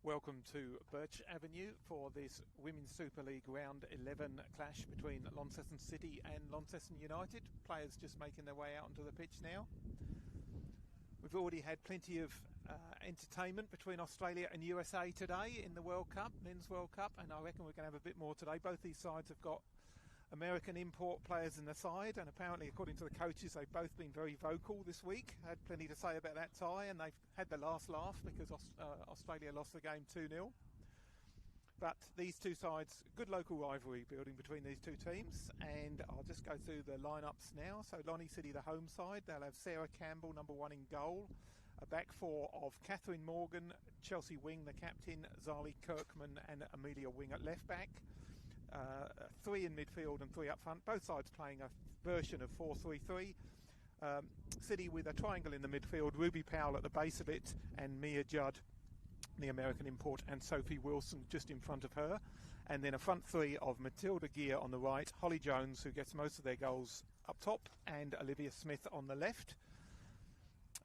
Welcome to Birch Avenue for this Women's Super League Round 11 clash between Launceston City and Launceston United. Players just making their way out onto the pitch now. We've already had plenty of entertainment between Australia and USA today in the World Cup, Men's World Cup, and I reckon we're going to have a bit more today. Both these sides have got American import players in the side, and apparently, according to the coaches, they've both been very vocal this week. Had plenty to say about that tie, and they've had the last laugh because Australia lost the game 2-0. But these two sides, good local rivalry building between these two teams, and I'll just go through the lineups now. So Lonnie City, the home side, they'll have Sarah Campbell, number one, in goal. A back four of Catherine Morgan, Chelsea Wing, the captain, Zali Kirkman and Amelia Wing at left back. Three in midfield and three up front, both sides playing a version of 4-3-3. City with a triangle in the midfield, Ruby Powell at the base of it, and Mia Judd, the American import, and Sophie Wilson just in front of her. And then a front three of Matilda Gear on the right, Holly Jones, who gets most of their goals up top, and Olivia Smith on the left.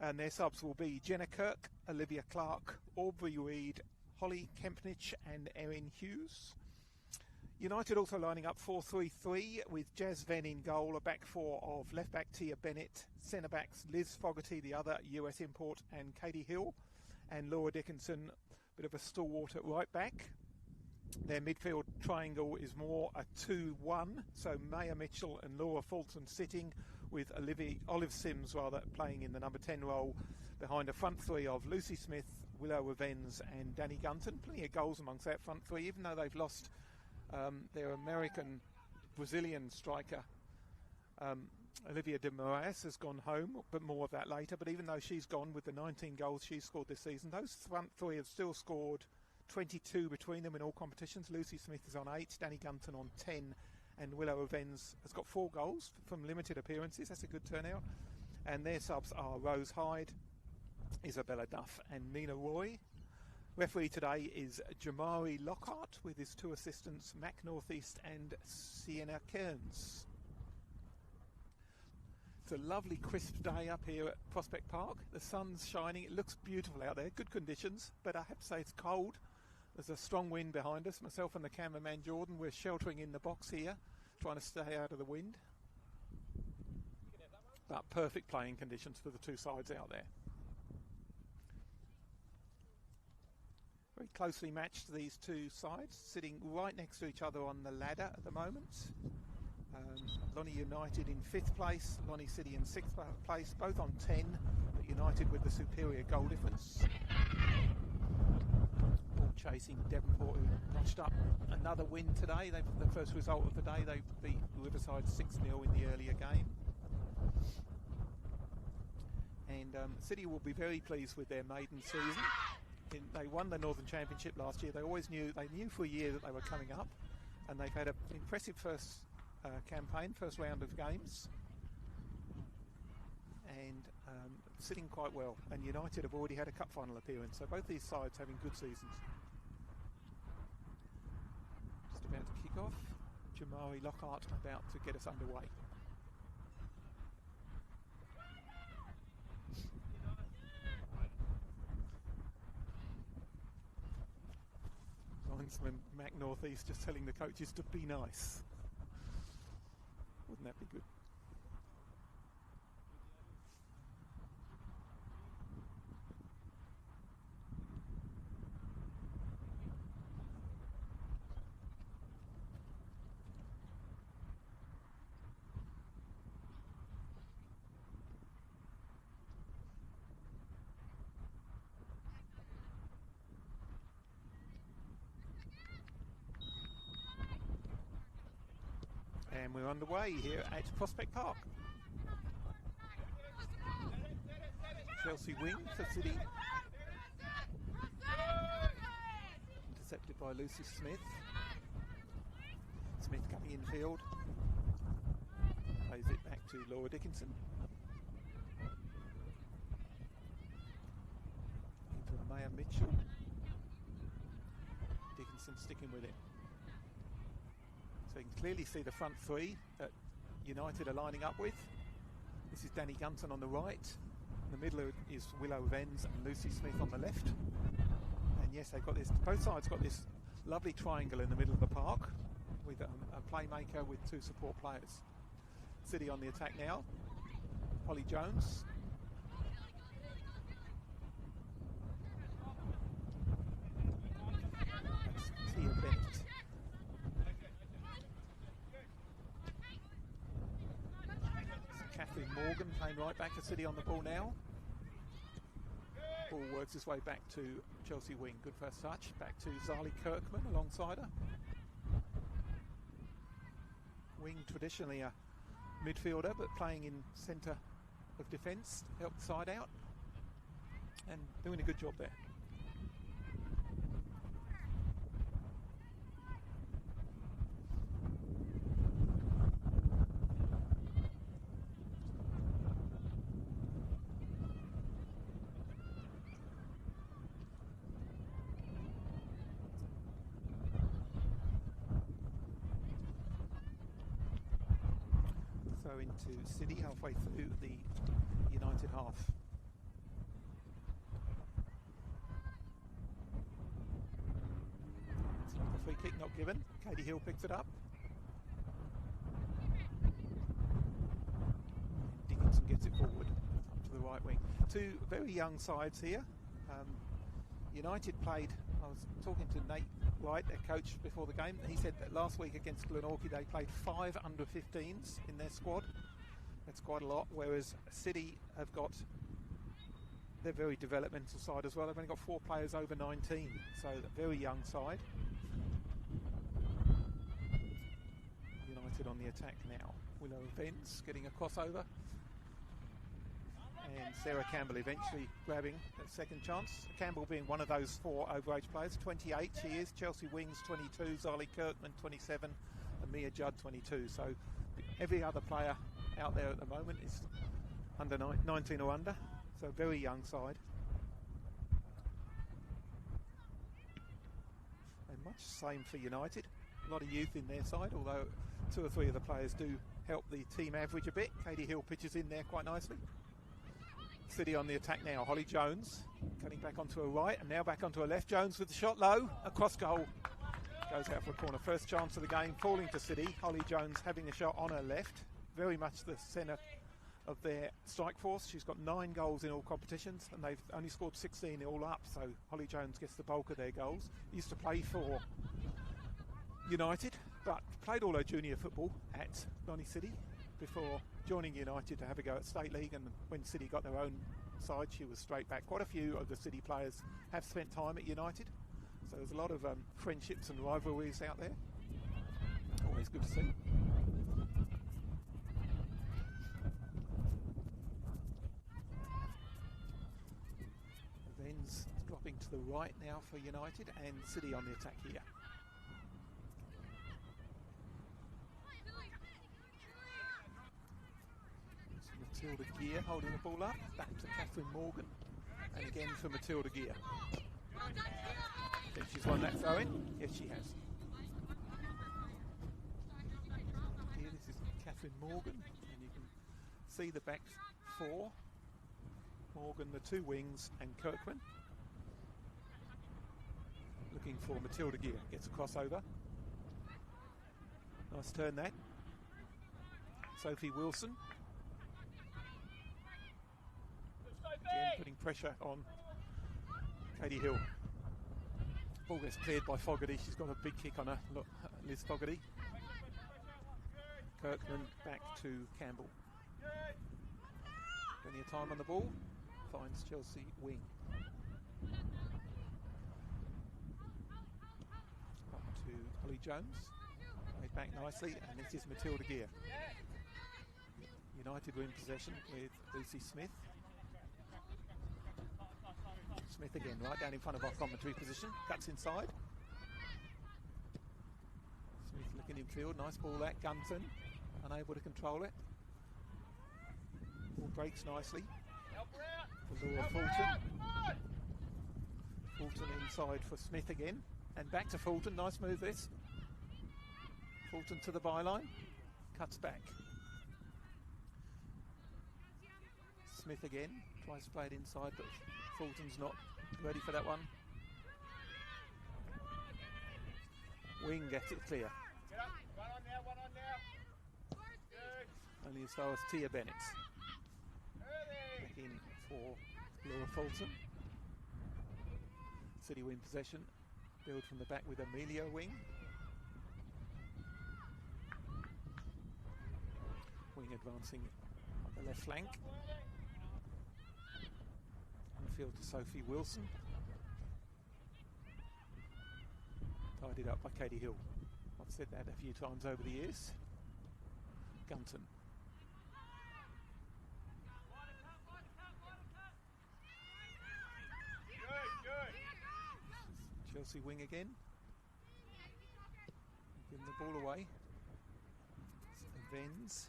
And their subs will be Jenna Kirk, Olivia Clark, Aubrey Reid, Holly Kempnich and Erin Hughes. United also lining up 4-3-3 with Jazz Venn in goal, a back four of left back Tia Bennett, centre backs Liz Fogarty, the other US import, and Katie Hill, and Laura Dickinson, bit of a stalwart at right back. Their midfield triangle is more a 2-1, so Maya Mitchell and Laura Fulton sitting, with Olive Sims playing in the number 10 role behind a front three of Lucy Smith, Willow Revens and Danny Gunton. Plenty of goals amongst that front three, even though they've lost their Brazilian striker Olivia de Moraes has gone home, but more of that later. But even though she's gone with the 19 goals she's scored this season, those front three have still scored 22 between them in all competitions. Lucy Smith is on 8, Danny Gunton on 10, and Willow Evans has got 4 goals from limited appearances. That's a good turnout. And their subs are Rose Hyde, Isabella Duff and Nina Roy. Referee today is Jamari Lockhart with his 2 assistants, Mac Northeast and Sienna Kearns. It's a lovely crisp day up here at Prospect Park. The sun's shining, it looks beautiful out there, good conditions, but I have to say it's cold. There's a strong wind behind us. Myself and the cameraman Jordan, we're sheltering in the box here, trying to stay out of the wind. But perfect playing conditions for the two sides out there. Very closely matched, these two sides, sitting right next to each other on the ladder at the moment. Lonnie United in 5th place, Lonnie City in 6th place, both on 10, but United with the superior goal difference. All chasing Devonport, who notched up another win today. The first result of the day, they beat Riverside 6-0 in the earlier game. And City will be very pleased with their maiden season. They won the Northern Championship last year. They knew for a year that they were coming up, and they've had an impressive first round of games, and sitting quite well. And United have already had a cup final appearance, so both these sides having good seasons. Just about to kick off. Jamari Lockhart about to get us underway. Linesman Mac Northeast just telling the coaches to be nice. Wouldn't that be good? And we're underway here at Prospect Park. Chelsea Wing for City. Intercepted by Lucy Smith. Smith coming in field. Plays it back to Laura Dickinson. Into Maya Mitchell. Dickinson sticking with it. So you can clearly see the front three that United are lining up with. This is Danny Gunton on the right. In the middle is Willow Venz and Lucy Smith on the left. And And yes, they've got this, both sides got this lovely triangle in the middle of the park with a playmaker with two support players. City on the attack now. Holly Jones. That's Tia Bennett. Catherine Morgan playing right back to City on the ball now. Ball works its way back to Chelsea wing. Good first touch. Back to Zali Kirkman alongside her. Wing traditionally a midfielder, but playing in centre of defence, help the side out, and doing a good job there. Into City halfway through the United half. It's not the free kick, not given. Katie Hill picks it up. Dickinson gets it forward up to the right wing. Two very young sides here. United played, I was talking to Nate Wright, their coach, before the game. He said that last week against Glenorchy they played 5 under-15s in their squad. That's quite a lot, whereas City have got their very developmental side as well. They've only got 4 players over 19, so a very young side. United on the attack now. Willow Vence getting a crossover. And Sarah Campbell eventually grabbing a second chance. Campbell being one of those 4 overage players. 28 she is. Chelsea Wings 22. Zali Kirkman 27. And Mia Judd 22. So every other player out there at the moment is under 19 or under. So a very young side. And much the same for United. A lot of youth in their side, although 2 or 3 of the players do help the team average a bit. Katie Hill pitches in there quite nicely. City on the attack now. Holly Jones cutting back onto her right and now back onto her left. Jones with the shot low. Across goal. Goes out for a corner. First chance of the game falling to City. Holly Jones having the shot on her left. Very much the centre of their strike force. She's got 9 goals in all competitions and they've only scored 16 all up. So Holly Jones gets the bulk of their goals. Used to play for United, but played all her junior football at Lonnie City before joining United to have a go at State League, and when City got their own side she was straight back. Quite a few of the City players have spent time at United, so there's a lot of friendships and rivalries out there. Always good to see. Ven's dropping to the right now for United, and City on the attack here. Matilda Gear holding the ball up, back to Catherine Morgan, and again for Matilda Gear. Think she's won that throw-in? Yes, she has. Here, this is Catherine Morgan, and you can see the back 4. Morgan, the 2 wings, and Kirkman. Looking for Matilda Gear, gets a crossover. Nice turn that. Sophie Wilson. Again, putting pressure on Katie Hill. Ball gets cleared by Fogarty. She's got a big kick on her. Look, Liz Fogarty. Kirkman back to Campbell. Plenty of time on the ball. Finds Chelsea wing. Up to Holly Jones. Played back nicely, and this is Matilda Gear. United win possession with Lucy Smith. Smith again, right down in front of our commentary position. Cuts inside. Smith looking in field. Nice ball that. Gunton unable to control it. Ball breaks nicely. For Laura Fulton. Fulton inside for Smith again. And back to Fulton. Nice move this. Fulton to the byline. Cuts back. Smith again. Tries to play it inside, but Fulton's not ready for that one. Wing gets it clear. Only as far as Tia Bennett. Back in for Laura Fulton. City win possession. Build from the back with Amelia Wing. Wing advancing on the left flank. On the field to Sophie Wilson. Tidied up by Katie Hill. I've said that a few times over the years. Gunton. Chelsea wing again. Giving the ball away. Vens.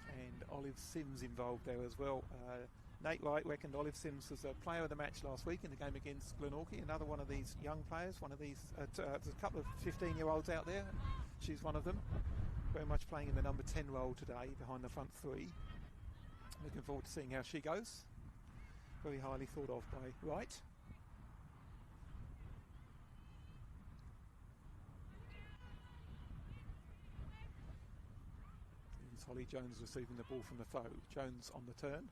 And Olive Sims involved there as well. Nate White reckoned Olive Sims was a player of the match last week in the game against Glenorchy. Another one of these young players, one of these, there's a couple of 15-year-olds out there. She's one of them. Very much playing in the number 10 role today behind the front three. Looking forward to seeing how she goes. Very highly thought of by Wright. Here's Holly Jones receiving the ball from the foe. Jones on the turn.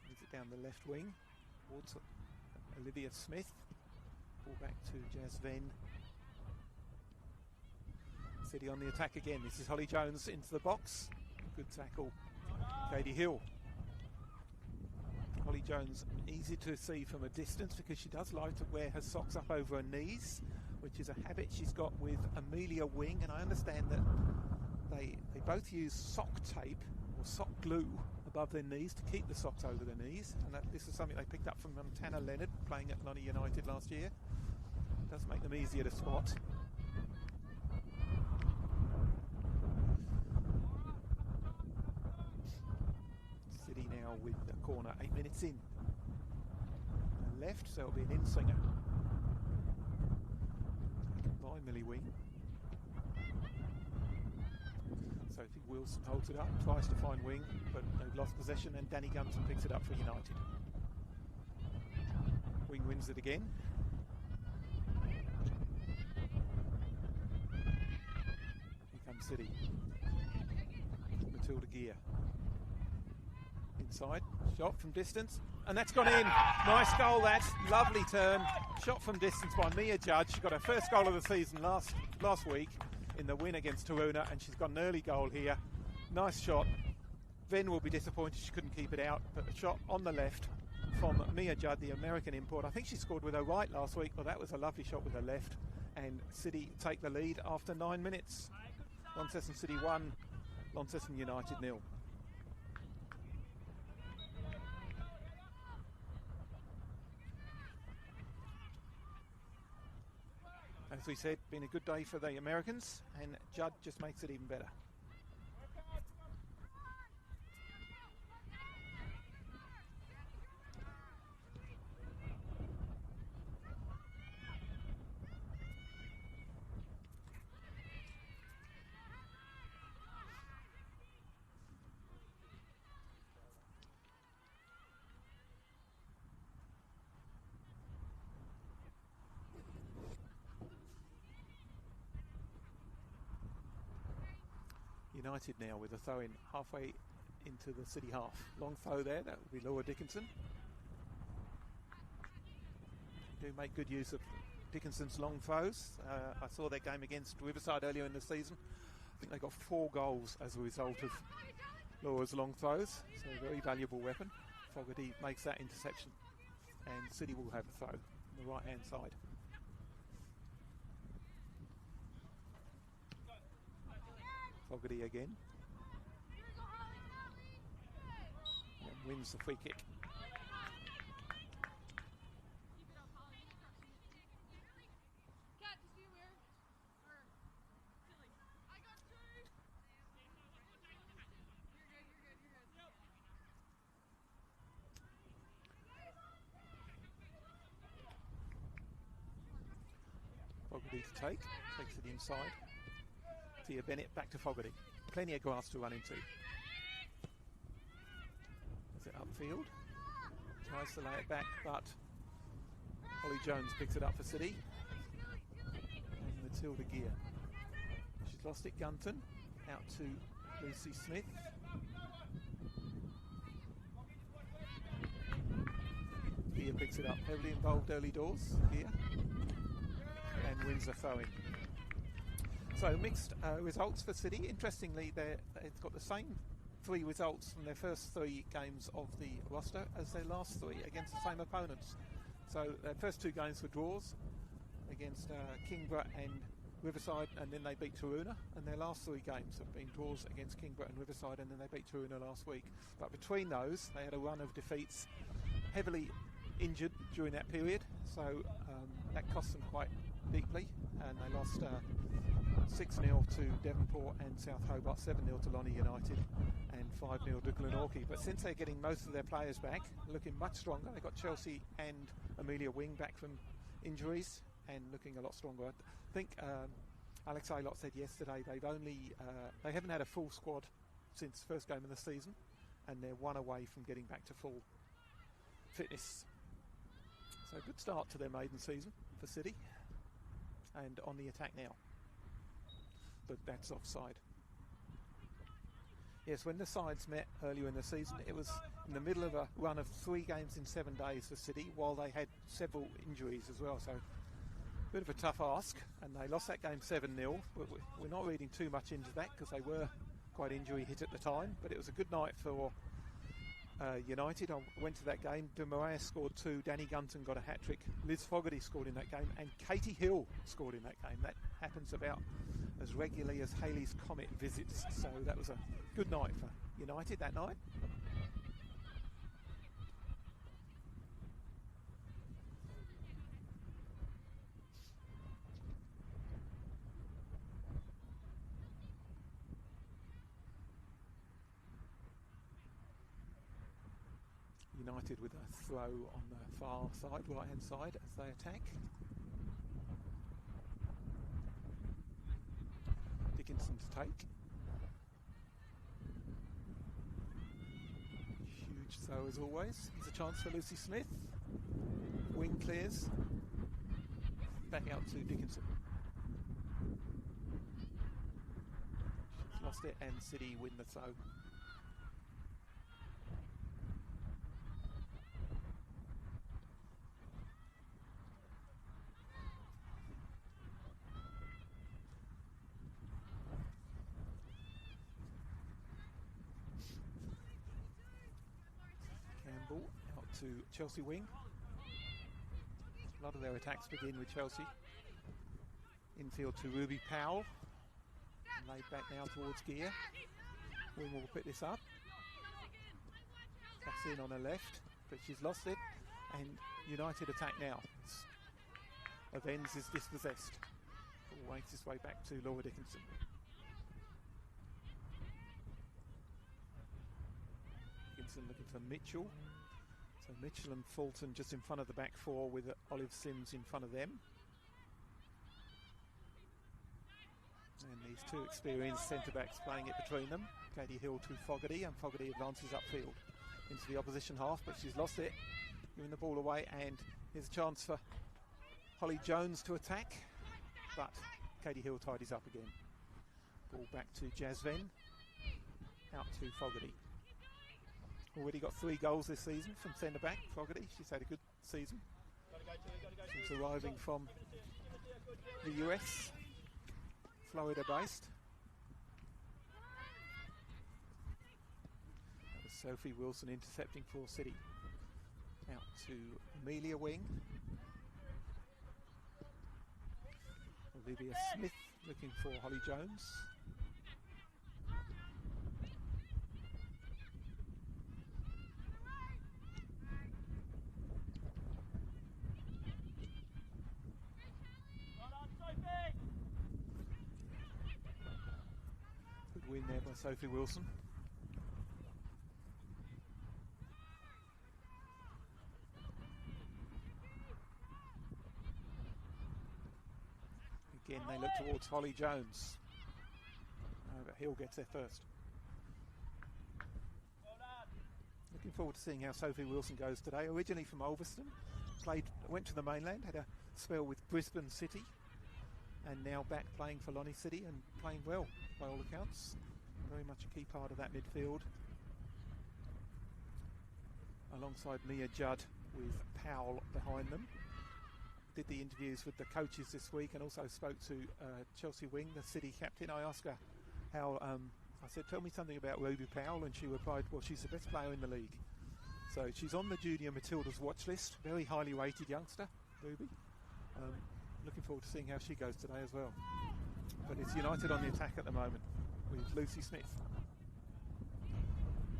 Moves it down the left wing towards Olivia Smith. Ball back to Jazz Venn. City on the attack again. This is Holly Jones into the box. Good tackle, Katie Hill. Holly Jones, easy to see from a distance because she does like to wear her socks up over her knees, which is a habit she's got with Amelia Wing, and I understand that they both use sock tape or sock glue above their knees to keep the socks over their knees, and this is something they picked up from Tanner Leonard playing at Lonnie United last year. It does make them easier to spot. Now with the corner, 8 minutes in. Left, so it'll be an in-swinger. By Millie Wing. Sophie Wilson holds it up, tries to find Wing, but they've lost possession, and Danny Gunton picks it up for United. Wing wins it again. Here comes City. Matilda Gear. Inside, shot from distance, and that's gone in. Nice goal, that. Lovely turn. Shot from distance by Mia Judge. She got her first goal of the season last week in the win against Taruna, and she's got an early goal here. Nice shot. Venn will be disappointed she couldn't keep it out, but a shot on the left from Mia Judd, the American import. I think she scored with her right last week. Well, that was a lovely shot with her left, and City take the lead after 9 minutes. Launceston City 1, Launceston United 0. As we said, been a good day for the Americans, and Judd just makes it even better. United now with a throw in halfway into the City half. Long throw there, that would be Laura Dickinson. Do make good use of Dickinson's long throws. I saw their game against Riverside earlier in the season. I think they got 4 goals as a result of Laura's long throws, so a very valuable weapon. Fogarty makes that interception, and City will have a throw on the right hand side. Fogarty again. And wins the free kick. Fogarty to take, takes it inside. Tia Bennett back to Fogarty. Plenty of grass to run into. it upfield. Tries to lay it back, but Holly Jones picks it up for City. And Matilda Gear. She's lost it, Gunton. Out to Lucy Smith. Gear picks it up. Heavily involved early doors, Gear. And wins the throw-in. So mixed results for City. Interestingly, they've got the same 3 results from their first 3 games of the roster as their last 3 against the same opponents. So their first 2 games were draws against Kingborough and Riverside, and then they beat Taroona, and their last 3 games have been draws against Kingborough and Riverside, and then they beat Taroona last week. But between those, they had a run of defeats, heavily injured during that period, so that cost them quite deeply, and they lost 6-0 to Devonport and South Hobart, 7-0 to Lonnie United and 5-0 to Glenorchy. But since they're getting most of their players back, looking much stronger, they got Chelsea and Amelia Wing back from injuries and looking a lot stronger. I think Alex Aylott said yesterday they haven't had a full squad since first game of the season, and they're 1 away from getting back to full fitness. So good start to their maiden season for City, and on the attack now. But that's offside. Yes, when the sides met earlier in the season, it was in the middle of a run of 3 games in 7 days for City, while they had several injuries as well. So a bit of a tough ask, and they lost that game 7-0. We're not reading too much into that because they were quite injury hit at the time, but it was a good night for United. I went to that game. De Moraes scored 2, Danny Gunton got a hat-trick, Liz Fogarty scored in that game, and Katie Hill scored in that game. That happens about as regularly as Halley's Comet visits, so that was a good night for United that night. United with a throw on the far side, right hand side, as they attack. Dickinson to take. Huge throw as always. Here's a chance for Lucy Smith. Wing clears. Back out to Dickinson. She's lost it, and City win the throw. Out to Chelsea wing. A lot of their attacks begin with Chelsea. Infield to Ruby Powell. Laid back now towards Gear. Wing will pick this up. That's in on her left, but she's lost it. And United attack now. Avens is dispossessed. Ball makes its way back to Laura Dickinson. Dickinson looking for Mitchell. So Mitchell and Fulton just in front of the back 4 with Olive Sims in front of them. And these 2 experienced centre-backs playing it between them. Katie Hill to Fogarty, and Fogarty advances upfield into the opposition half, but she's lost it, giving the ball away, and here's a chance for Holly Jones to attack, but Katie Hill tidies up again. Ball back to Jasven, out to Fogarty. Already got 3 goals this season from centre-back, Fogarty. She's had a good season since arriving from the US, Florida-based. Sophie Wilson intercepting for City. Out to Amelia Wing. Olivia Smith looking for Holly Jones. Good win there by Sophie Wilson. Again, they look towards Holly Jones. But Hill gets there first. Looking forward to seeing how Sophie Wilson goes today. Originally from Ulverston, went to the mainland, had a spell with Brisbane City, and now back playing for Lonnie City and playing well by all accounts. Very much a key part of that midfield. Alongside Mia Judd with Powell behind them. Did the interviews with the coaches this week and also spoke to Chelsea Wing, the City captain. I asked her how, I said, tell me something about Ruby Powell, and she replied, well, she's the best player in the league. So she's on the Junior Matildas watch list, very highly rated youngster, Ruby. Looking forward to seeing how she goes today as well. But it's United on the attack at the moment with Lucy Smith.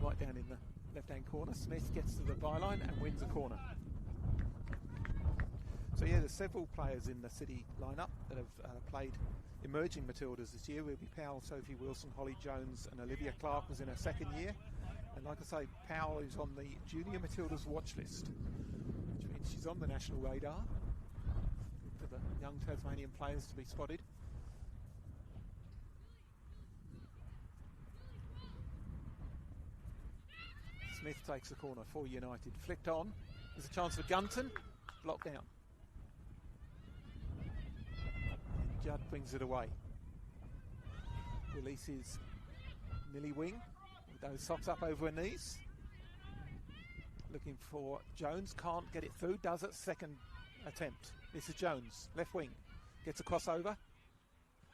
Right down in the left-hand corner, Smith gets to the byline and wins a corner. So yeah, there's several players in the City lineup that have played emerging Matildas this year. Ruby Powell, Sophie Wilson, Holly Jones and Olivia Clark was in her second year. And like I say, Powell is on the Junior Matildas watch list, which means she's on the national radar for the young Tasmanian players to be spotted. Smith takes the corner for United. Flicked on. There's a chance for Gunton. Blocked down. And Judd brings it away. Releases Millie Wing with those socks up over her knees. Looking for Jones. Can't get it through. Does it. Second attempt. This is Jones. Left wing. Gets a crossover.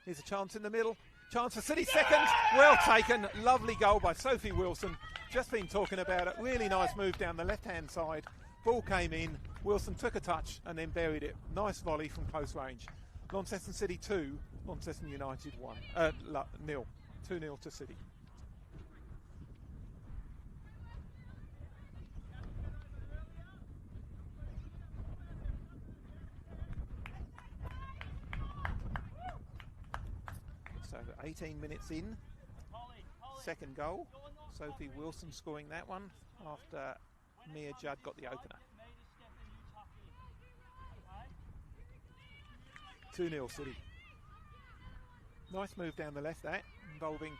Here's a chance in the middle. Chance for City. Second. Well taken. Lovely goal by Sophie Wilson. Just been talking about it. Really nice move down the left-hand side. Ball came in. Wilson took a touch and then buried it. Nice volley from close range. Launceston City 2, Launceston United 1. 0. 2-0 to City. So 18 minutes in. Second goal. Sophie Wilson scoring that one after Mia Judd got the opener. 2-0 City. Nice move down the left there, involving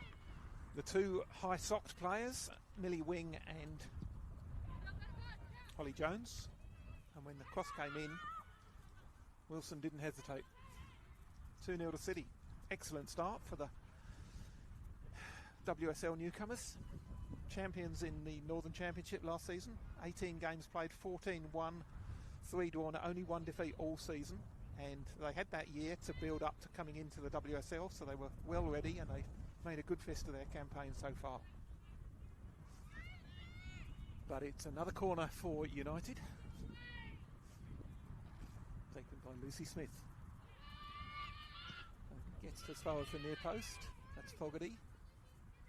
the two high-socked players, Millie Wing and Holly Jones. And when the cross came in, Wilson didn't hesitate. 2-0 to City. Excellent start for the WSL newcomers. Champions in the Northern Championship last season. 18 games played, 14 won, 3 drawn, only 1 defeat all season. And they had that year to build up to coming into the WSL, so they were well ready and they made a good fist of their campaign so far. But it's another corner for United. Taken by Lucy Smith. Gets as far as the near post. That's Fogarty.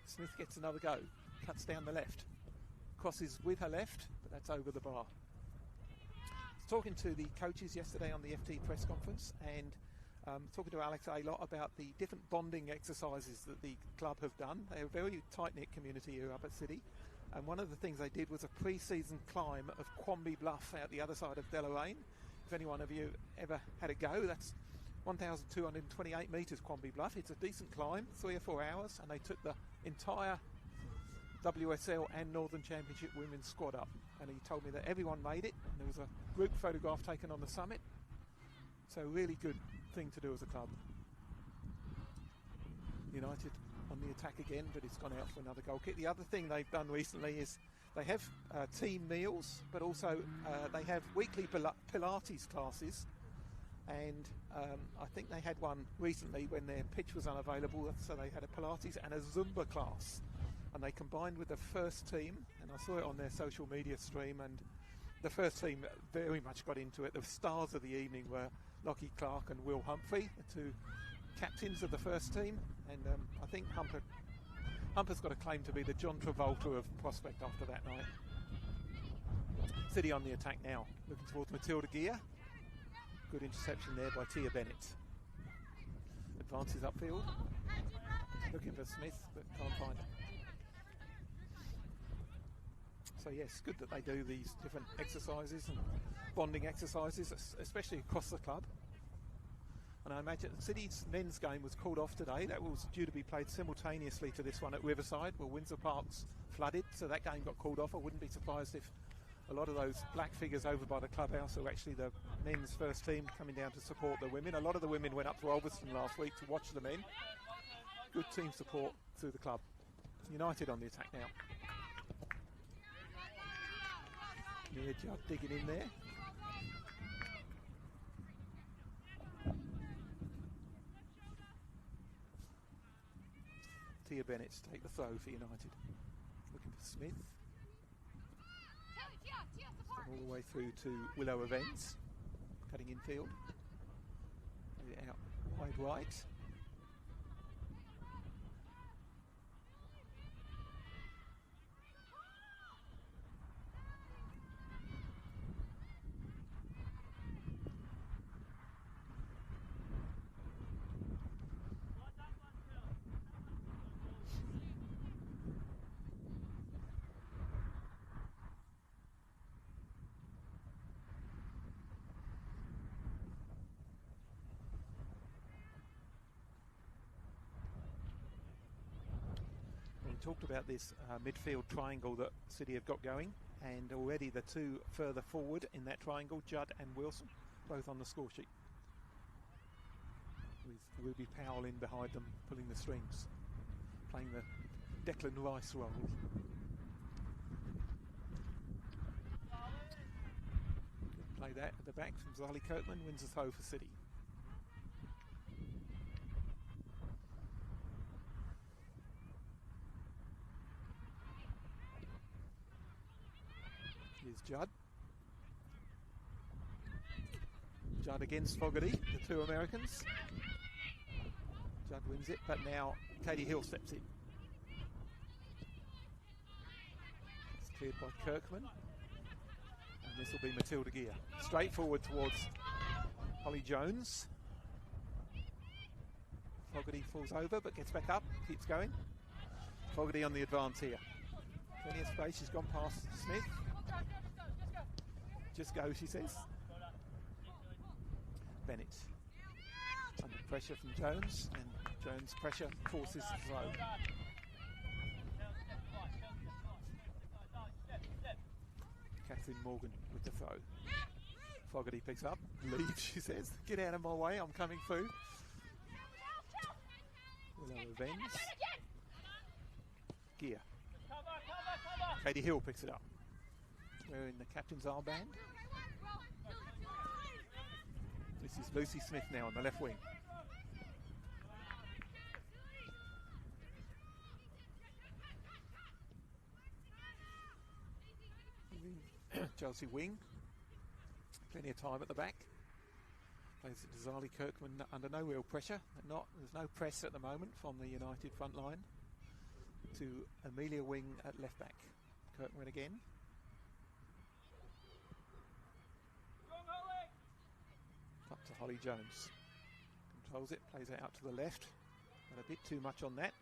Smith gets another go. Cuts down the left. Crosses with her left, but that's over the bar. I was talking to the coaches yesterday on the FT press conference and talking to Alex a lot about the different bonding exercises that the club have done. They're a very tight-knit community here up at City. And one of the things they did was a pre-season climb of Quamby Bluff out the other side of Deloraine. If any one of you ever had a go, that's 1,228 metres Quamby Bluff. It's a decent climb, 3 or 4 hours, and they took the entire WSL and Northern Championship women's squad up. And he told me that everyone made it, and there was a group photograph taken on the summit. So really good thing to do as a club. United on the attack again, but it's gone out for another goal kick. The other thing they've done recently is they have team meals, but also they have weekly Pilates classes. And I think they had one recently when their pitch was unavailable, so they had a Pilates and a Zumba class. And they combined with the first team, and I saw it on their social media stream, and the first team very much got into it. The stars of the evening were Lockie Clark and Will Humphrey, the two captains of the first team. And I think Humper's got a claim to be the John Travolta of Prospect after that night. City on the attack now, looking towards Matilda Gear. Good interception there by Tia Bennett. Advances upfield. Looking for Smith, but can't find it. So yes, good that they do these different exercises and bonding exercises, especially across the club. And I imagine City's men's game was called off today. That was due to be played simultaneously to this one at Riverside. Well, Windsor Park's flooded, so that game got called off. I wouldn't be surprised if a lot of those black figures over by the clubhouse are actually the men's first team coming down to support the women. A lot of the women went up to Ulverston last week to watch the men. Good team support through the club. United on the attack now. Mia Judd digging in there. Tia Bennett to take the throw for United. Looking for Smith. All the way through to Willow Events. Cutting infield. Out wide right. Talked about this midfield triangle that City have got going, and already the two further forward in that triangle, Judd and Wilson, both on the score sheet, with Ruby Powell in behind them pulling the strings, playing the Declan Rice role. Play that at the back from Zali Kirkman, wins a throw for City. Here's Judd. Judd against Fogarty, the two Americans. Judd wins it, but now Katie Hill steps in. It's cleared by Kirkman. And this will be Matilda Gear. Straight forward towards Holly Jones. Fogarty falls over but gets back up, keeps going. Fogarty on the advance here. Plenty of space, she's gone past Smith. Just go, she says. Bennett under pressure from Jones, and Jones' pressure forces the throw. Catherine Morgan with the throw. Fogarty picks up, leave, she says. Get out of my way, I'm coming through. Willow Evans. Gear. Katie Hill picks it up. Wearing the captain's armband. This is Lucy Smith now on the left wing. Chelsea wing. Plenty of time at the back. Plays it to Zali Kirkman under no real pressure. There's no press at the moment from the United front line. To Amelia Wing at left back. Kirkman again. Up to Holly Jones. Controls it, plays it out to the left. But a bit too much on that.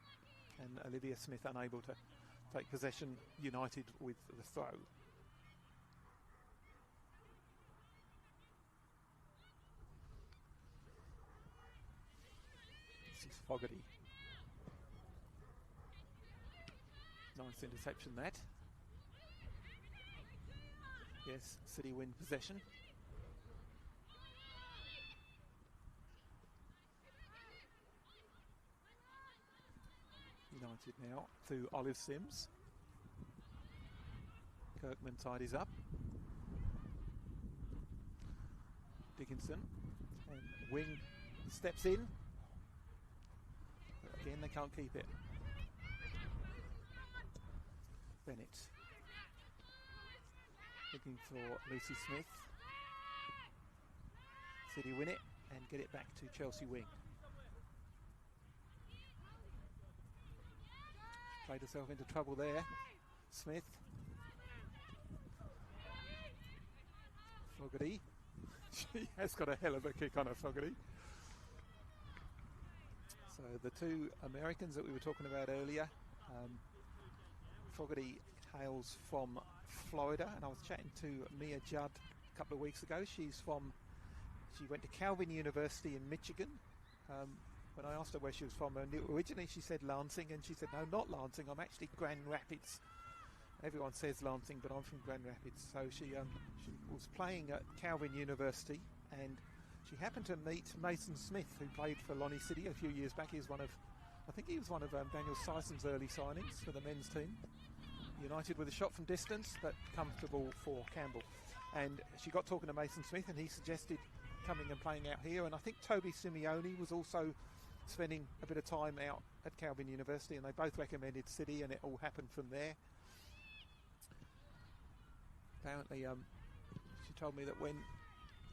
And Olivia Smith unable to take possession. United with the throw. This is Fogarty. Nice interception that. Yes, City win possession. United now to Olive Sims. Kirkman tidies up. Dickinson. And Wing steps in. But again, they can't keep it. Bennett. Looking for Lucy Smith. City win it and get it back to Chelsea Wing. Played herself into trouble there. Smith. Fogarty. She has got a hell of a kick on her, Fogarty. So the two Americans that we were talking about earlier. Fogarty hails from Florida, and I was chatting to Mia Judd a couple of weeks ago. She's She went to Calvin University in Michigan. When I asked her where she was from, originally she said Lansing, and she said, no, not Lansing, I'm actually Grand Rapids. Everyone says Lansing, but I'm from Grand Rapids. So she was playing at Calvin University, and she happened to meet Mason Smith, who played for Lonnie City a few years back. He was one of Daniel Syson's early signings for the men's team. United with a shot from distance, but comfortable for Campbell. And she got talking to Mason Smith, and he suggested coming and playing out here. And I think Toby Simeone was also spending a bit of time out at Calvin University, and they both recommended City, and it all happened from there. Apparently, she told me that when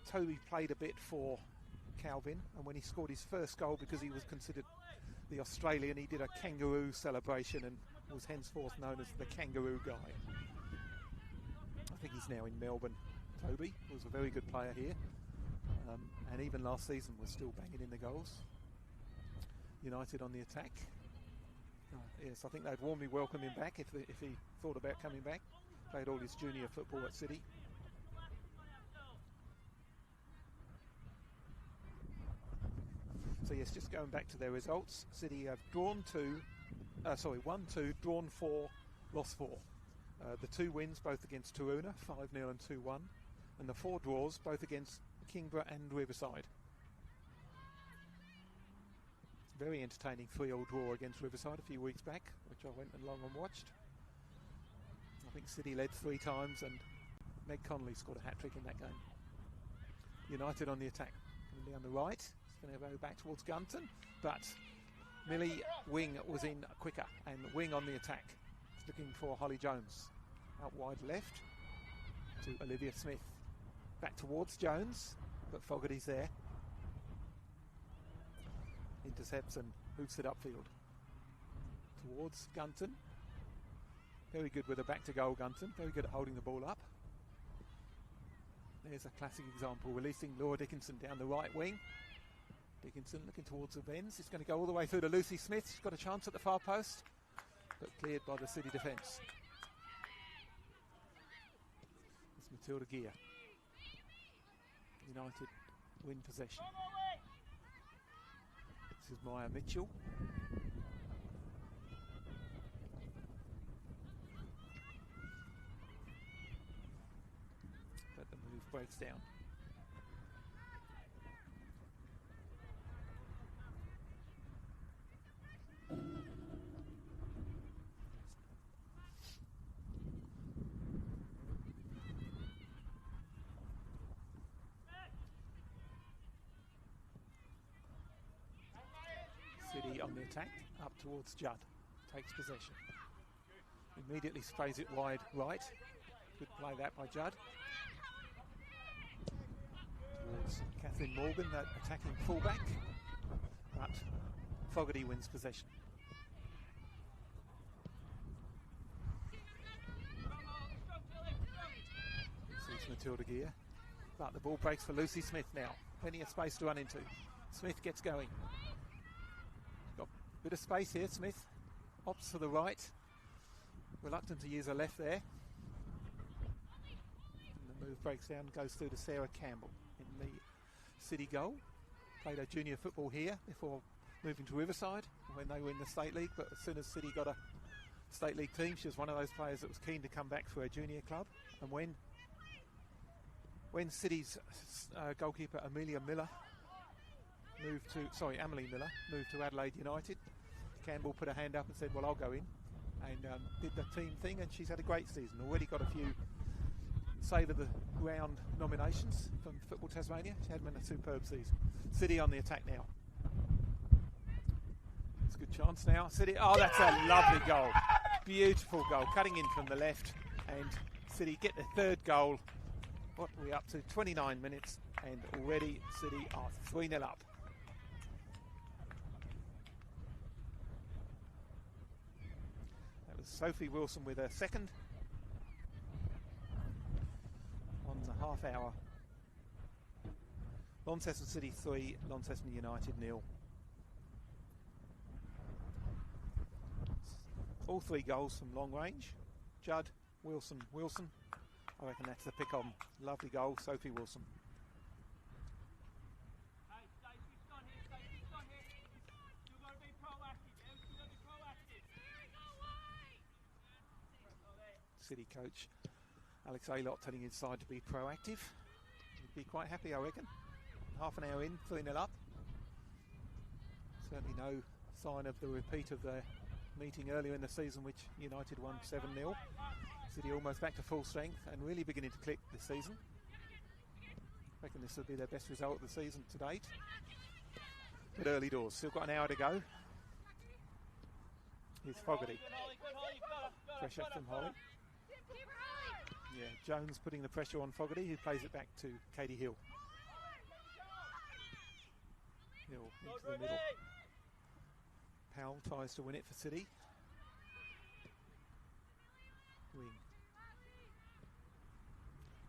Toby played a bit for Calvin, and when he scored his first goal, because he was considered the Australian, he did a kangaroo celebration and was henceforth known as the Kangaroo Guy. I think he's now in Melbourne. Toby was a very good player here, and even last season was still banging in the goals. United on the attack. Yes, I think they'd warmly welcome him back if he thought about coming back. Played all his junior football at City. So yes, just going back to their results, City have won 2, drawn 4, lost 4. The 2 wins both against Taroona, 5-0 and 2-1, and the 4 draws both against Kingborough and Riverside. Very entertaining 3-3 draw against Riverside a few weeks back, which I went along and watched. I think City led 3 times, and Meg Connolly scored a hat-trick in that game. United on the attack. Coming down the right, it's going to go back towards Gunton, but Millie Wing was in quicker, and Wing on the attack. Looking for Holly Jones. Out wide left to Olivia Smith. Back towards Jones, but Fogarty's there. Intercepts and hoots it upfield. Towards Gunton. Very good with a back to goal, Gunton. Very good at holding the ball up. There's a classic example, releasing Laura Dickinson down the right wing. Dickinson looking towards the Vens. It's going to go all the way through to Lucy Smith. She's got a chance at the far post, but cleared by the City defence. It's Matilda Gear. United win possession. This is Maya Mitchell. But the move breaks down. City on the attack, up towards Judd, takes possession. Immediately sprays it wide right. Good play that by Judd. Towards Kathleen Morgan, that attacking fullback, but Fogarty wins possession. Sees Matilda Gear, but the ball breaks for Lucy Smith now. Plenty of space to run into. Smith gets going. Got a bit of space here. Smith opts to the right. Reluctant to use her left there. And the move breaks down and goes through to Sarah Campbell in the City goal. Played her junior football here before moving to Riverside when they were in the State League. But as soon as City got a State League team, she was one of those players that was keen to come back for her junior club. And when City's goalkeeper Emily Miller moved to Adelaide United, Campbell put her hand up and said, well, I'll go in, and did the team thing, and she's had a great season. Already got a few Save of the Ground nominations from Football Tasmania. She had been a superb season. City on the attack now. It's a good chance now. City, oh, that's a lovely goal. Beautiful goal, cutting in from the left, and City get their third goal. What are we up to? 29 minutes, and already City are 3-0 up. That was Sophie Wilson with her second on the half hour. Launceston City 3, Launceston United 0. All 3 goals from long range. Judd, Wilson. I reckon that's the pick on. Lovely goal, Sophie Wilson. City coach Alex Aylott telling his side to be proactive. He'd be quite happy, I reckon. Half an hour in, 3-0 up. Certainly no sign of the repeat of the meeting earlier in the season, which United won 7-0. City almost back to full strength and really beginning to click this season. I reckon this will be their best result of the season to date. But early doors, still got an hour to go. Here's Fogarty. Pressure from Holly. Yeah, Jones putting the pressure on Fogarty, who plays it back to Katie Hill. Hill into the middle. Powell tries to win it for City. Wing.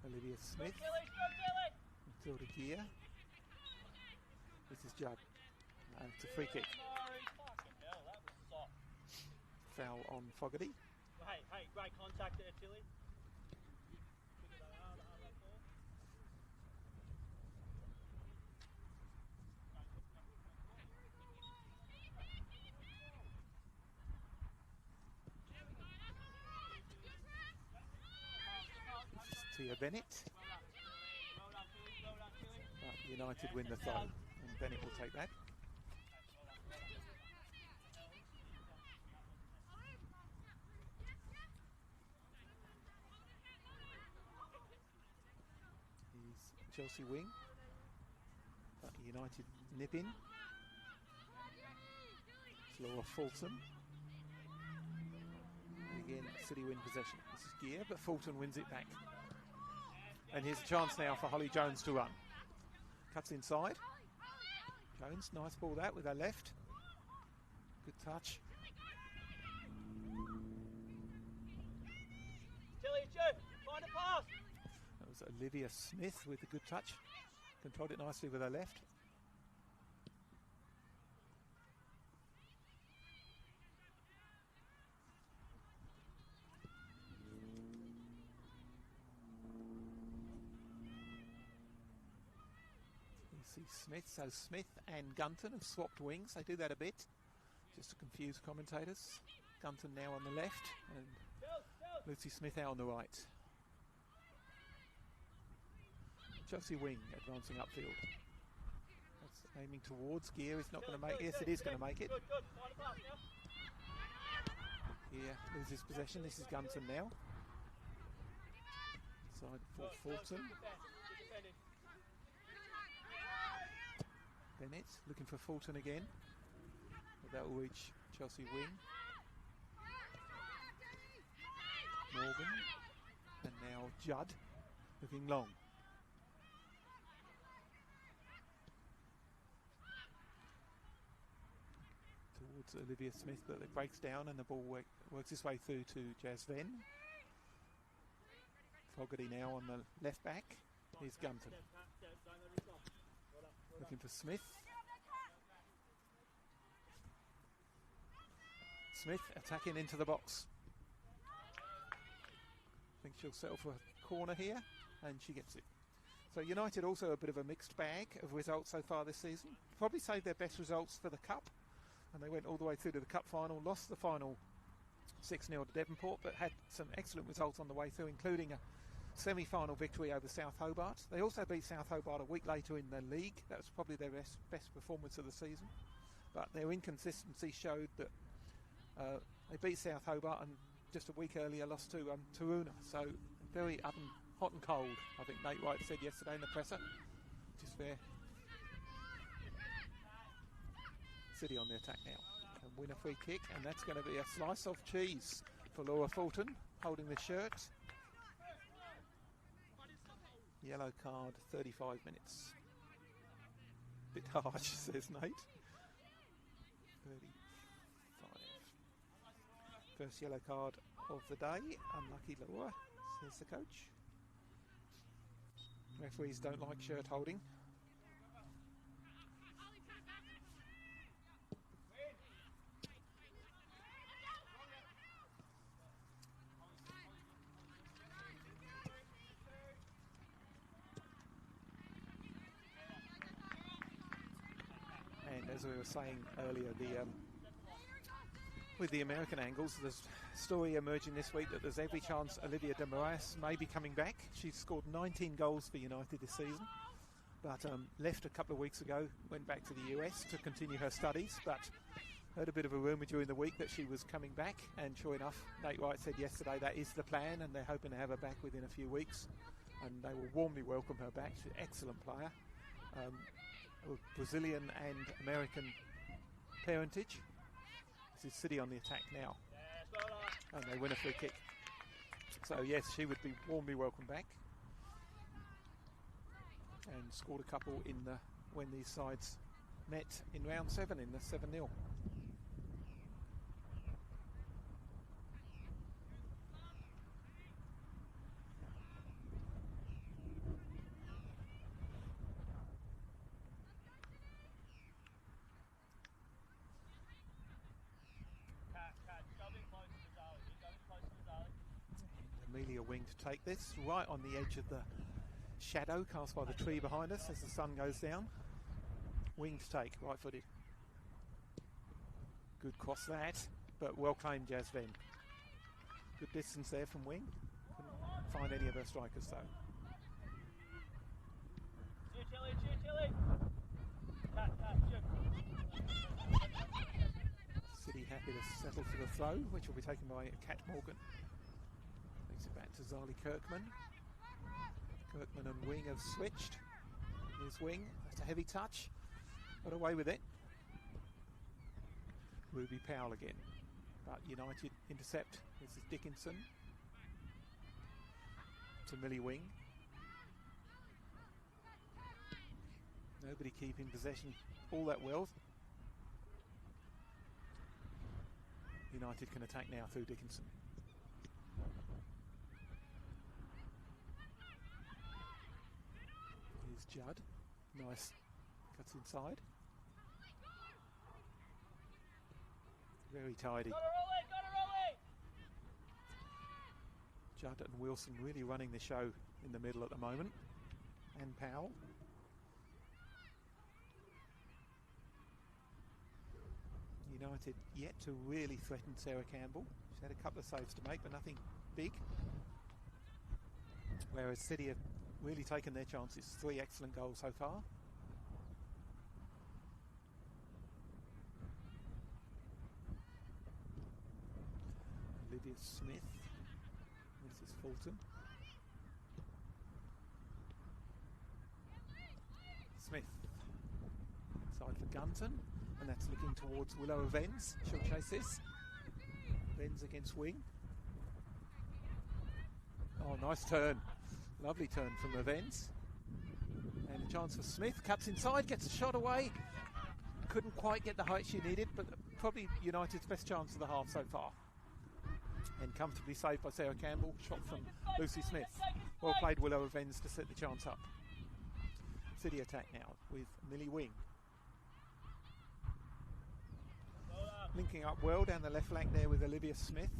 Olivia Smith. Matilda Gear. This is Judd. It's a free kick. Foul on Fogarty. Hey, great contact there, Tilly. Tia Bennett. But United win the throw, and Bennett will take that. Here's Chelsea wing. But United nip in. It's Laura Fulton. Again, City win possession. This is Gear, but Fulton wins it back. And here's a chance now for Holly Jones to run. Cuts inside. Jones, nice ball that with her left. Good touch. Tilly, it's you. Find a pass. That was Olivia Smith with a good touch. Controlled it nicely with her left. See Smith, so Smith and Gunton have swapped wings. They do that a bit, just to confuse commentators. Gunton now on the left and Lucy Smith out on the right. Chelsea wing advancing upfield. That's aiming towards Gear. It's not going to make it. Yes, it is going to make it. Gear loses possession. This is Gunton now. Side for Fulton. Bennett looking for Fulton again. But that will reach Chelsea wing. Morgan. And now Judd looking long. Towards Olivia Smith, but it breaks down and the ball works its way through to Jazz Venn. Fogarty now on the left back. Here's Gunton. Looking for Smith. Smith attacking into the box. I think she'll settle for a corner here, and she gets it. So United also a bit of a mixed bag of results so far this season. Probably saved their best results for the Cup, and they went all the way through to the Cup final, lost the final 6-0 to Devonport, but had some excellent results on the way through, including a semi-final victory over South Hobart. They also beat South Hobart a week later in the league. That was probably their best performance of the season. But their inconsistency showed that they beat South Hobart and just a week earlier lost to Taruna. So very up and hot and cold, I think Nate Wright said yesterday in the presser. Just there. City on the attack now. And win a free kick, and that's going to be a slice of cheese for Laura Fulton, holding the shirt. Yellow card, 35 minutes. Bit harsh, says Nate. 35. First yellow card of the day. Unlucky Laura, says the coach. Referees don't like shirt holding. As we were saying earlier, With the American angles, there's a story emerging this week that there's every chance Olivia de Moraes may be coming back. She's scored 19 goals for United this season, but left a couple of weeks ago, went back to the US to continue her studies, but heard a bit of a rumour during the week that she was coming back, and sure enough, Nate Wright said yesterday that is the plan, and they're hoping to have her back within a few weeks, and they will warmly welcome her back. She's an excellent player, Brazilian and American parentage. This is City on the attack now, and they win a free kick. So yes, she would be warmly welcome back, and scored a couple in the when these sides met in round 7 in the 7-0. Amelia Wing to take this right on the edge of the shadow cast by the tree behind us as the sun goes down. Wing to take, right footed. Good cross that, but well claimed Jazz Venn. Good distance there from Wing. Couldn't find any of her strikers though. City happy to settle for the throw, which will be taken by Kat Morgan. Takes it back to Zali Kirkman. Kirkman and Wing have switched. Here's Wing. That's a heavy touch. Got away with it. Ruby Powell again. But United intercept. This is Dickinson. To Millie Wing. Nobody keeping possession all that well. United can attack now through Dickinson. Here's Judd. Nice. Cuts inside. Very tidy. Judd and Wilson really running the show in the middle at the moment. And Powell. United yet to really threaten Sarah Campbell. She's had a couple of saves to make, but nothing big. Whereas City have really taken their chances. 3 excellent goals so far. Olivia Smith. This is Fulton. Smith. Side for Gunton. And that's looking towards Willow Venz. She'll chase this. Venz against Wing. Oh, nice turn. Lovely turn from the Venz. And a chance for Smith. Cuts inside, gets a shot away. Couldn't quite get the height she needed, but probably United's best chance of the half so far. And comfortably saved by Sarah Campbell. Shot from Lucy Smith. Well played Willow Venz to set the chance up. City attack now with Millie Wing. Linking up well down the left flank there with Olivia Smith.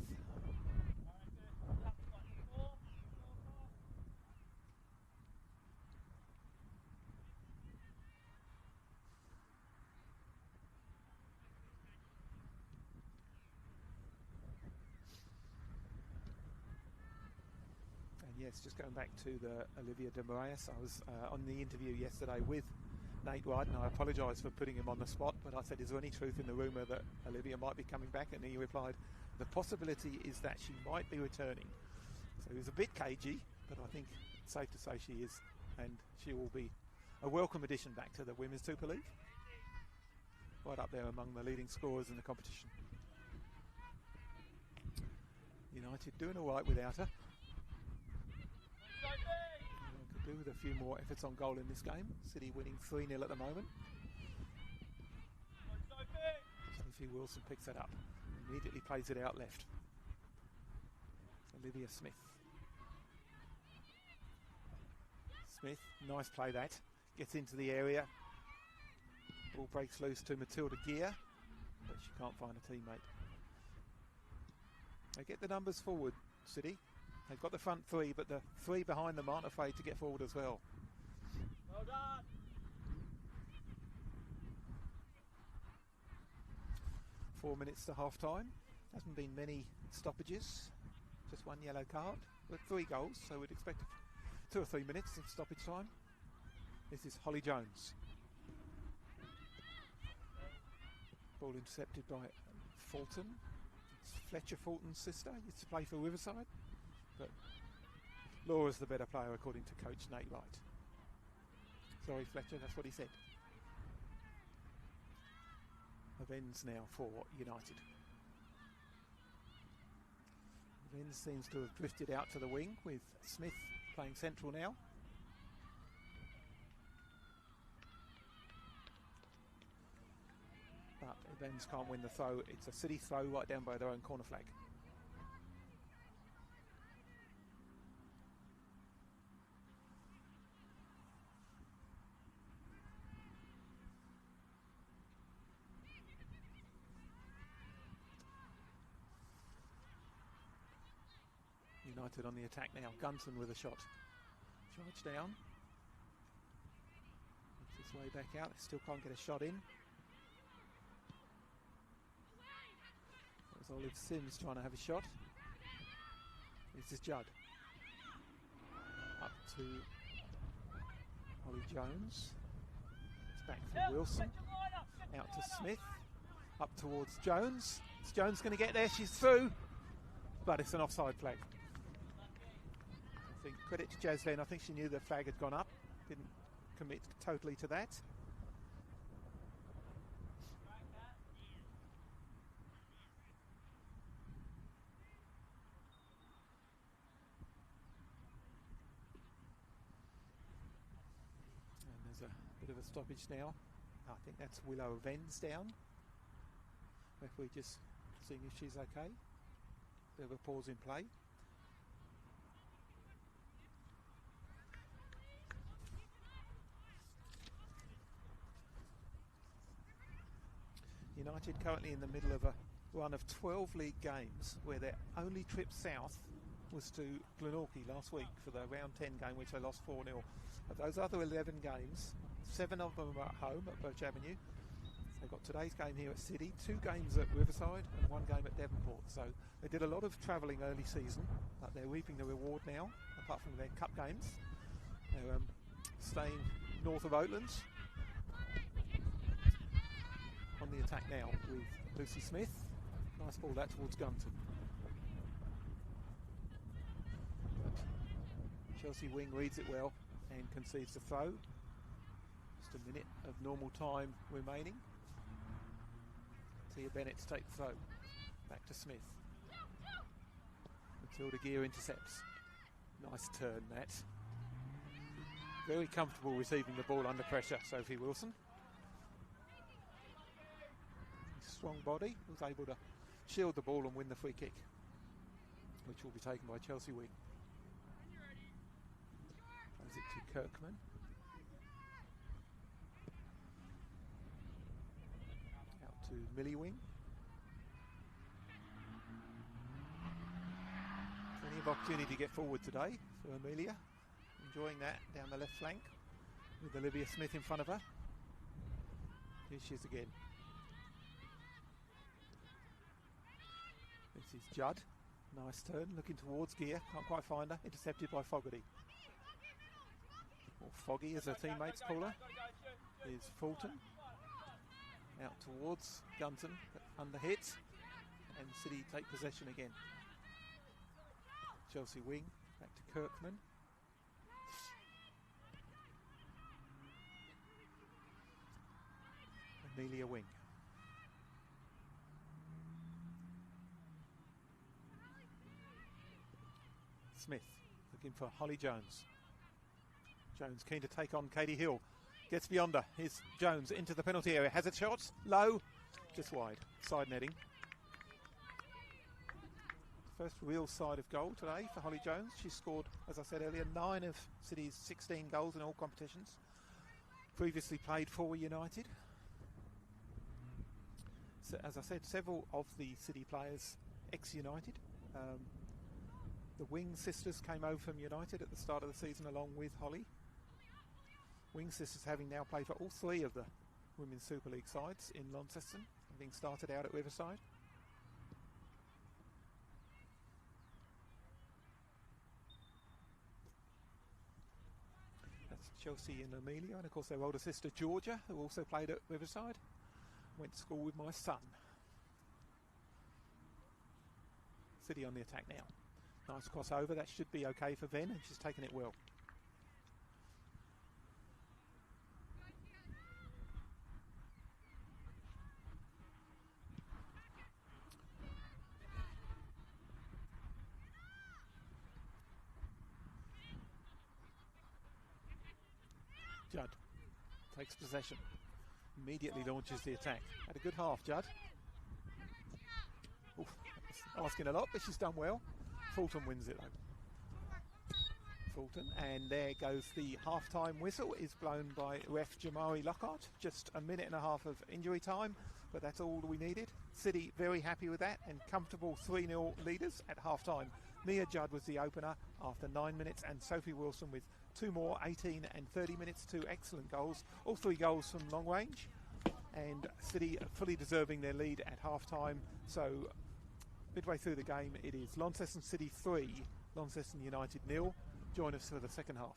And yes, just going back to the Olivia de Moraes, I was on the interview yesterday with Nate Wright, and I apologise for putting him on the spot, but I said, is there any truth in the rumour that Olivia might be coming back? And he replied, the possibility is that she might be returning. So he was a bit cagey, but I think it's safe to say she is, and she will be a welcome addition back to the Women's Super League. Right up there among the leading scorers in the competition. United doing all right without her. Could do with a few more efforts on goal in this game. City winning 3-0 at the moment. Sophie Wilson picks that up. Immediately plays it out left. Olivia Smith. Smith, nice play that. Gets into the area. Ball breaks loose to Matilda Gear, but she can't find a teammate. They get the numbers forward, City. They've got the front 3, but the 3 behind them aren't afraid to get forward as well. Well done. 4 minutes to half time. Hasn't been many stoppages, just one yellow card, with 3 goals, so we'd expect 2 or 3 minutes of stoppage time. This is Holly Jones. Ball intercepted by Fulton. It's Fletcher Fulton's sister, used to play for Riverside, but Laura's the better player according to coach Nate Wright. Sorry Fletcher, that's what he said. Avens now for United. Avens seems to have drifted out to the wing with Smith playing central now. But Avens can't win the throw. It's a City throw right down by their own corner flag. United on the attack now. Gunson with a shot. Charge down. Makes his way back out. Still can't get a shot in. That was Olive Sims trying to have a shot. This is Judd. Up to Holly Jones. It's back for Wilson. Out to Smith. Up towards Jones. Is Jones going to get there? She's through. But it's an offside flag. I think credit to Jaslyn. I think she knew the flag had gone up. Didn't commit totally to that. And there's a bit of a stoppage now. I think that's Willow Avens down. Referee just seeing if she's okay. Bit of a pause in play. United currently in the middle of a run of 12 league games where their only trip south was to Glenorchy last week for the round 10 game, which they lost 4-0. Of those other 11 games, 7 of them are at home at Birch Avenue. They've got today's game here at City, 2 games at Riverside and 1 game at Devonport. So they did a lot of travelling early season, but they're reaping the reward now, apart from their cup games. They're staying north of Oatlands. On the attack now with Lucy Smith. Nice ball that towards Gunton. But Chelsea wing reads it well and concedes the throw. Just a minute of normal time remaining. Tia Bennett to take the throw. Back to Smith. Matilda Gear intercepts. Nice turn that. Very comfortable receiving the ball under pressure, Sophie Wilson. Strong body, was able to shield the ball and win the free kick, which will be taken by Chelsea wing. Plays it to Kirkman. Out to Millie wing. Plenty of opportunity to get forward today for Amelia. Enjoying that down the left flank with Olivia Smith in front of her. Here she is again. This is Judd. Nice turn, looking towards Gear. Can't quite find her. Intercepted by Fogarty. Or Foggy as her teammates call her. Is Fulton. Out towards Gunton, but under hit. And City take possession again. Chelsea wing, back to Kirkman. Amelia wing. Smith looking for Holly Jones. Jones keen to take on Katie Hill. Gets beyond her. Here's Jones into the penalty area. Has a shot. Low. Just wide. Side netting. First real side of goal today for Holly Jones. She scored, as I said earlier, 9 of City's 16 goals in all competitions. Previously played for United. So, as I said, several of the City players ex-United. The Wing sisters came over from United at the start of the season along with Holly. Wing sisters having now played for all 3 of the Women's Super League sides in Launceston, having started out at Riverside. Chelsea and Amelia, and of course their older sister Georgia, who also played at Riverside. Went to school with my son. City on the attack now. Nice crossover, that should be okay for Ven, and she's taken it well. Judd takes possession, immediately launches the attack. Had a good half, Judd. Oof, asking a lot, but she's done well. Fulton wins it though. Fulton, and there goes the half-time whistle, is blown by ref Jamari Lockhart. Just a minute and a half of injury time, but that's all we needed. City very happy with that, and comfortable 3-0 leaders at half-time. Mia Judd was the opener after 9 minutes, and Sophie Wilson with 2 more, 18 and 30 minutes, 2 excellent goals, all 3 goals from long range, and City fully deserving their lead at half-time. So midway through the game, it is Launceston City 3, Launceston United 0. Join us for the second half.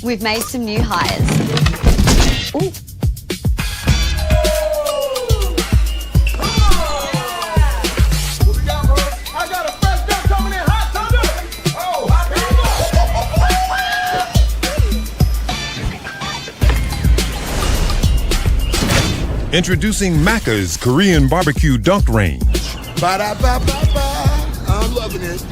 We've made some new hires. Ooh. Introducing Macca's Korean Barbecue Dunk Range. Ba-da-ba-ba-ba. I'm loving it.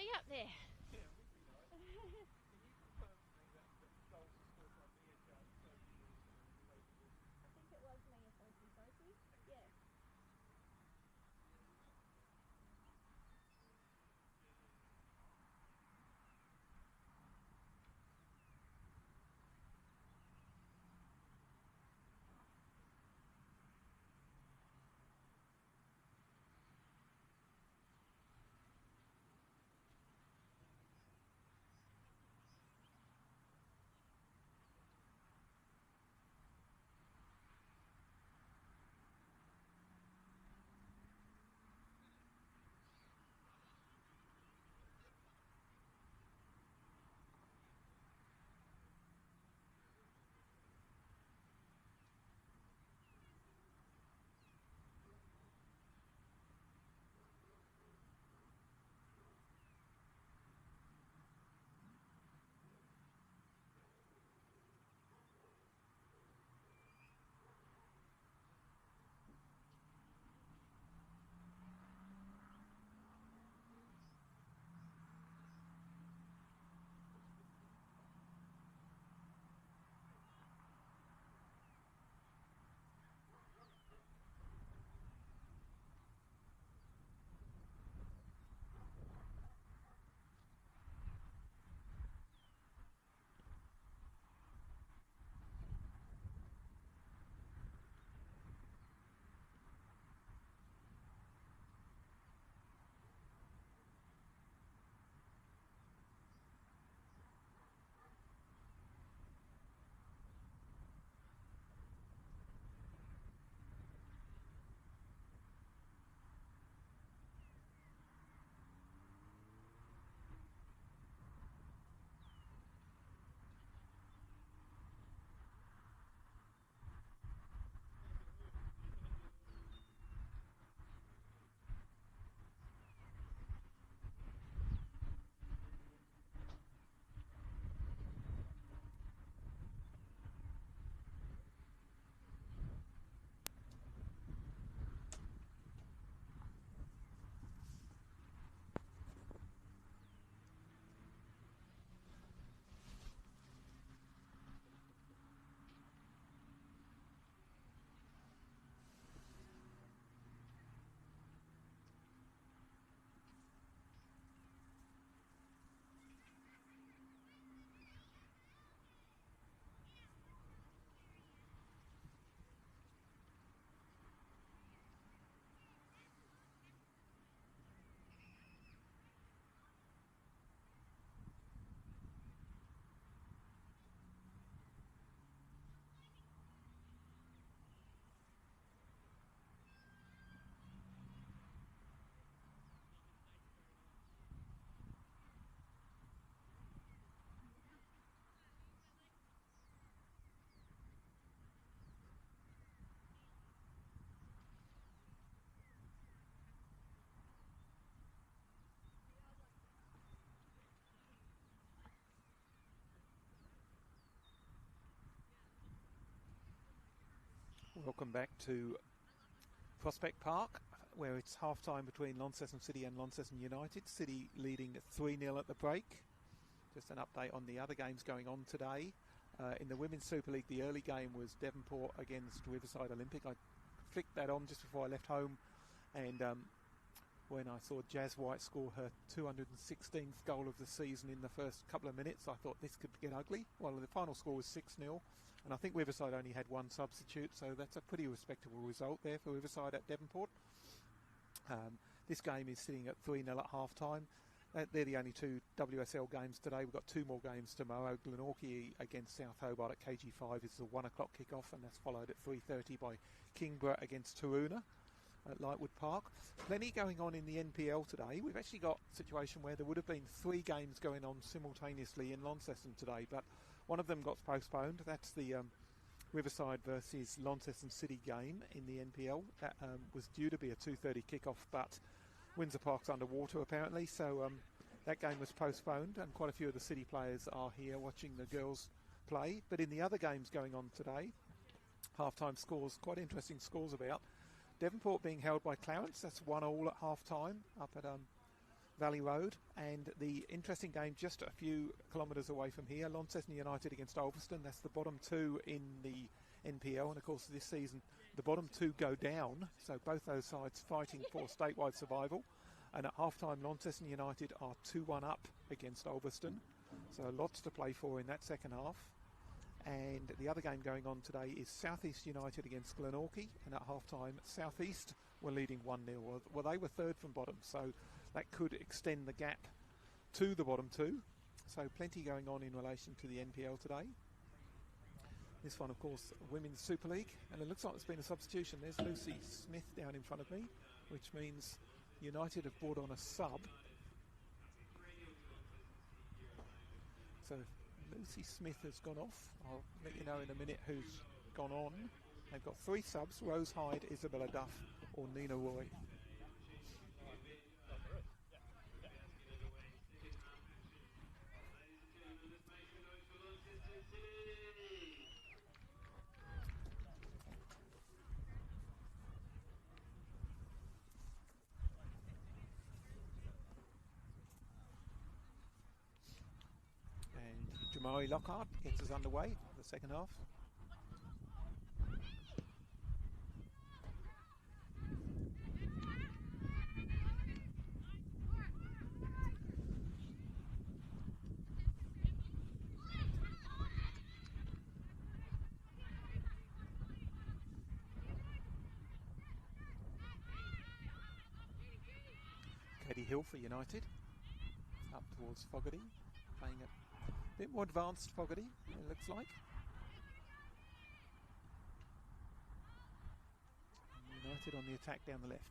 way up there. Welcome back to Prospect Park, where it's half-time between Launceston City and Launceston United. City leading 3-0 at the break. Just an update on the other games going on today. In the Women's Super League, the early game was Devonport against Riverside Olympic. I flicked that on just before I left home, and when I saw Jazz White score her 216th goal of the season in the first couple of minutes, I thought this could get ugly. Well, the final score was 6-0. And I think Riverside only had one substitute, so that's a pretty respectable result there for Riverside at Devonport. This game is sitting at 3-0 at half-time. They're the only two WSL games today. We've got two more games tomorrow. Glenorchy against South Hobart at KG5 is the 1 o'clock kickoff, and that's followed at 3:30 by Kingborough against Taroona at Lightwood Park. Plenty going on in the NPL today. We've actually got a situation where there would have been 3 games going on simultaneously in Launceston today, but one of them got postponed. That's the Riverside versus Launceston City game in the NPL. That was due to be a 2:30 kickoff, but Windsor Park's underwater apparently, so that game was postponed, and quite a few of the City players are here watching the girls play. But in the other games going on today, half-time scores, quite interesting scores about. Devonport being held by Clarence, that's 1-1 at half-time up at Valley Road, and the interesting game just a few kilometres away from here, Launceston United against Ulverston. That's the bottom two in the NPL, and of course this season the bottom two go down, so both those sides fighting for statewide survival. And at half-time, Launceston United are 2-1 up against Ulverston, so lots to play for in that second half. And the other game going on today is South East United against Glenorchy, and at half-time South East were leading 1-0. Well, they were third from bottom, so that could extend the gap to the bottom two. So plenty going on in relation to the NPL today. This one, of course, Women's Super League, and it looks like there's been a substitution. There's Lucy Smith down in front of me, which means United have brought on a sub. So Lucy Smith has gone off. I'll let you know in a minute who's gone on. They've got 3 subs: Rose Hyde, Isabella Duff or Nina Roy. Jamari Lockhart gets us underway for the second half. Katie Hill for United, up towards Fogarty, playing a bit more advanced Fogarty, it looks like. And United on the attack down the left.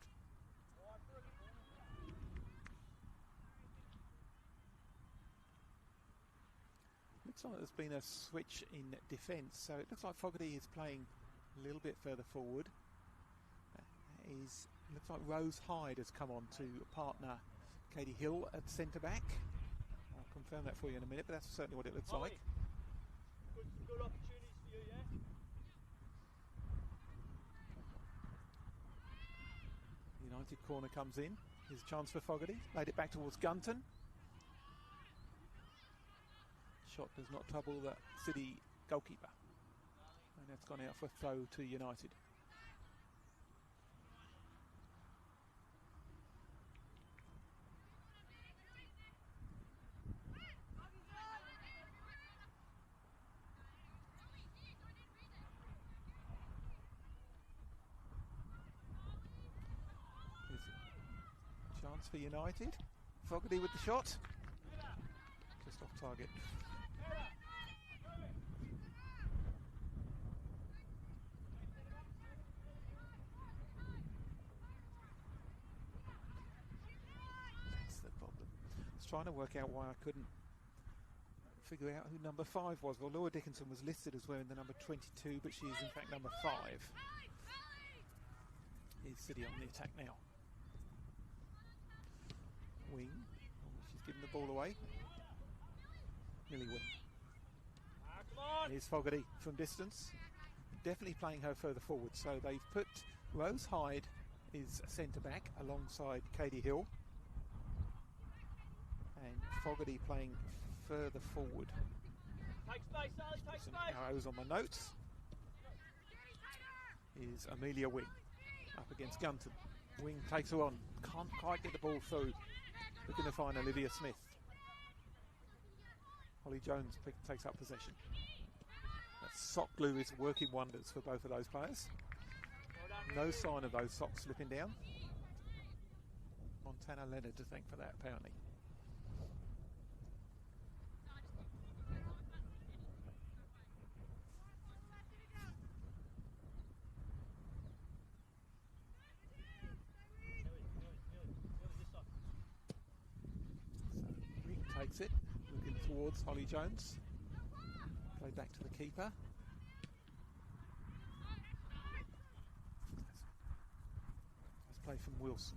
Looks like there's been a switch in defence, so it looks like Fogarty is playing a little bit further forward. Looks like Rose Hyde has come on to partner Katie Hill at centre back. I'll confirm that for you in a minute, but that's certainly what it looks like. Good opportunities for you, yeah? United corner comes in. Here's a chance for Fogarty. Laid it back towards Gunton. Shot does not trouble the City goalkeeper. And that's gone out for a throw to United. Chance for United. Fogarty with the shot. Just off target. That's the problem. I was trying to work out why I couldn't figure out who number 5 was. Well, Laura Dickinson was listed as wearing the number 22, but she is in fact number 5. Here's City on the attack now. Wing. Oh, she's given the ball away. Millie Wing. Here's Fogarty from distance. Definitely playing her further forward. So they've put Rose Hyde is centre back alongside Katie Hill. And Fogarty playing further forward. Take space, Ali, take space. Arrows on my notes. Is Amelia Wing up against Gunton. Wing takes her on. Can't quite get the ball through. Looking to find Olivia Smith. Holly Jones takes up possession. That sock glue is working wonders for both of those players. No sign of those socks slipping down. Montana Leonard to thank for that, apparently. Takes it, looking towards Holly Jones. Play back to the keeper. Let's play from Wilson.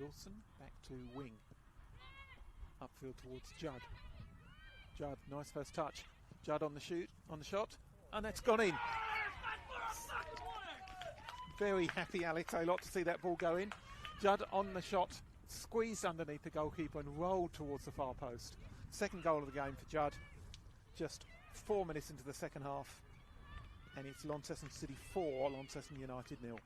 Wilson back to wing. Upfield towards Judd. Judd, nice first touch. Judd on the shot, and that's gone in. Very happy Alex Aylott to see that ball go in. Judd on the shot, squeezed underneath the goalkeeper and rolled towards the far post. Second goal of the game for Judd. Just 4 minutes into the second half, and it's Launceston City 4, Launceston United 0.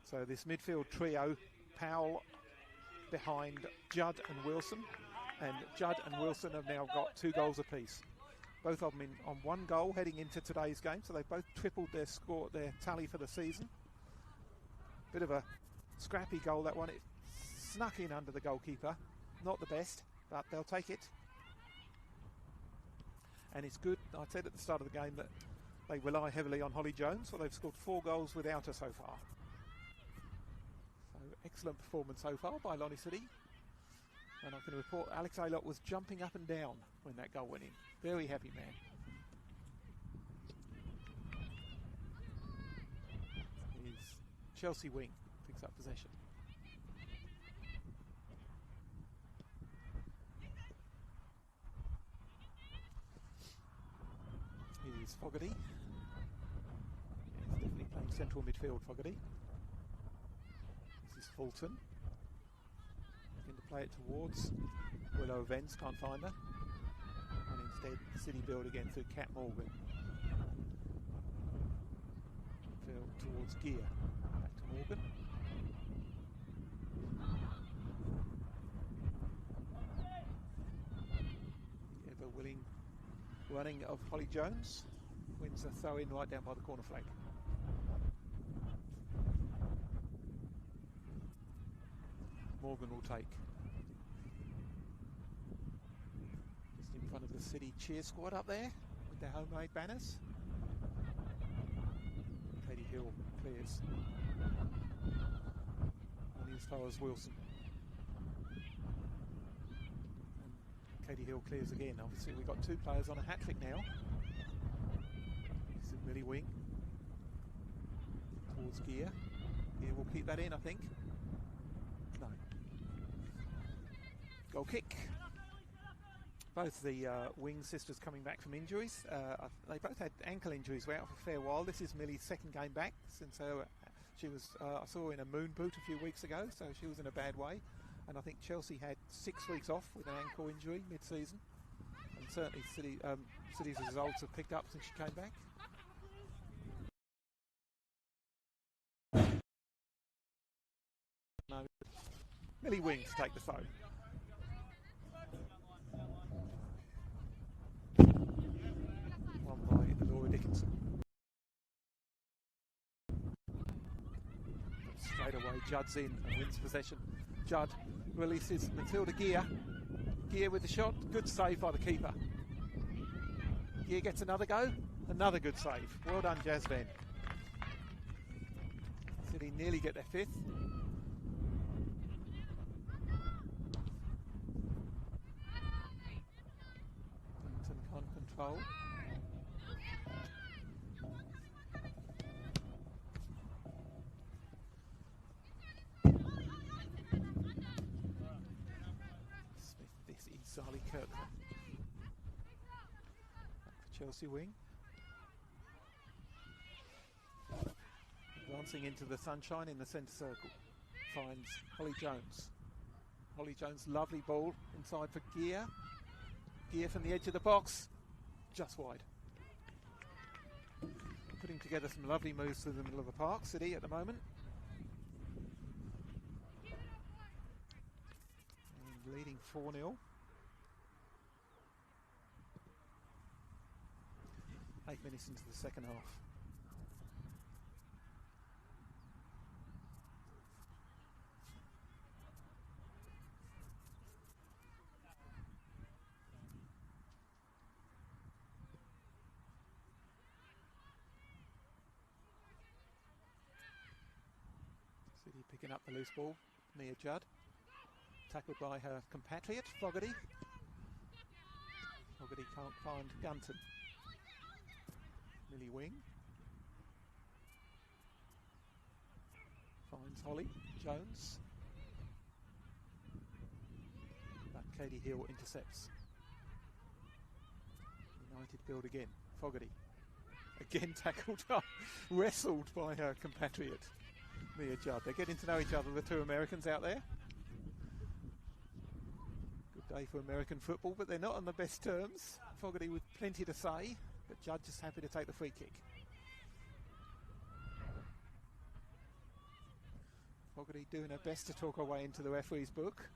So this midfield trio, Powell behind Judd and Wilson, and Judd and Wilson have now got 2 goals apiece. Both of them on 1 goal heading into today's game, so they've both tripled their score, their tally for the season. Bit of a scrappy goal, that one. It snuck in under the goalkeeper. Not the best, but they'll take it. And it's good, I said at the start of the game that they rely heavily on Holly Jones, so they've scored 4 goals without her so far. So excellent performance so far by Lonnie City. And I can report Alex Aylott was jumping up and down when that goal went in. Very happy man. Here's Chelsea wing, picks up possession. Here's Fogarty. He's definitely playing central midfield, Fogarty. This is Fulton. Looking to play it towards Willow Evans, can't find her. And instead, City build again through Kat Morgan. Field towards Gear. Back to Morgan. Ever willing running of Holly Jones. Wins a throw in right down by the corner flag. Morgan will take. Just in front of the City cheer squad up there with their homemade banners. Katie Hill clears. Only as far as Wilson. And Katie Hill clears again. Obviously we've got 2 players on a hat-trick now. This is Millie Wing. Towards Gear. Gear will keep that in, I think. No. Goal kick. Both the Wing sisters coming back from injuries. They both had ankle injuries. Were out for a fair while. This is Millie's second game back since she was. I saw her in a moon boot a few weeks ago, so she was in a bad way. And I think Chelsea had 6 weeks off with an ankle injury mid-season. And certainly City's results have picked up since she came back. No, Millie Wing to take the throw. One by Laura Dickinson. Straight away, Judd's in and wins possession. Judd releases Matilda Gear. Gear with the shot. Good save by the keeper. Gear gets another go. Another good save. Well done, Jasvan. City nearly get their 5th. Clinton can't control. Sally Kirkman. Back for Chelsea wing. Advancing into the sunshine in the centre circle. Finds Holly Jones. Holly Jones, lovely ball inside for Gear. Gear from the edge of the box. Just wide. Putting together some lovely moves through the middle of the park, City at the moment. And leading 4-0. 8 minutes into the second half. City picking up the loose ball. Mia Judd. Tackled by her compatriot, Fogarty. Fogarty can't find Gunton. Millie Wing. Finds Holly Jones. But Katie Hill intercepts. United build again. Fogarty. Again tackled up, wrestled by her compatriot, Mia Judd. They're getting to know each other, the two Americans out there. Good day for American football, but they're not on the best terms. Fogarty with plenty to say, but Judd just happy to take the free kick. Fogarty doing her best to talk her way into the referee's book.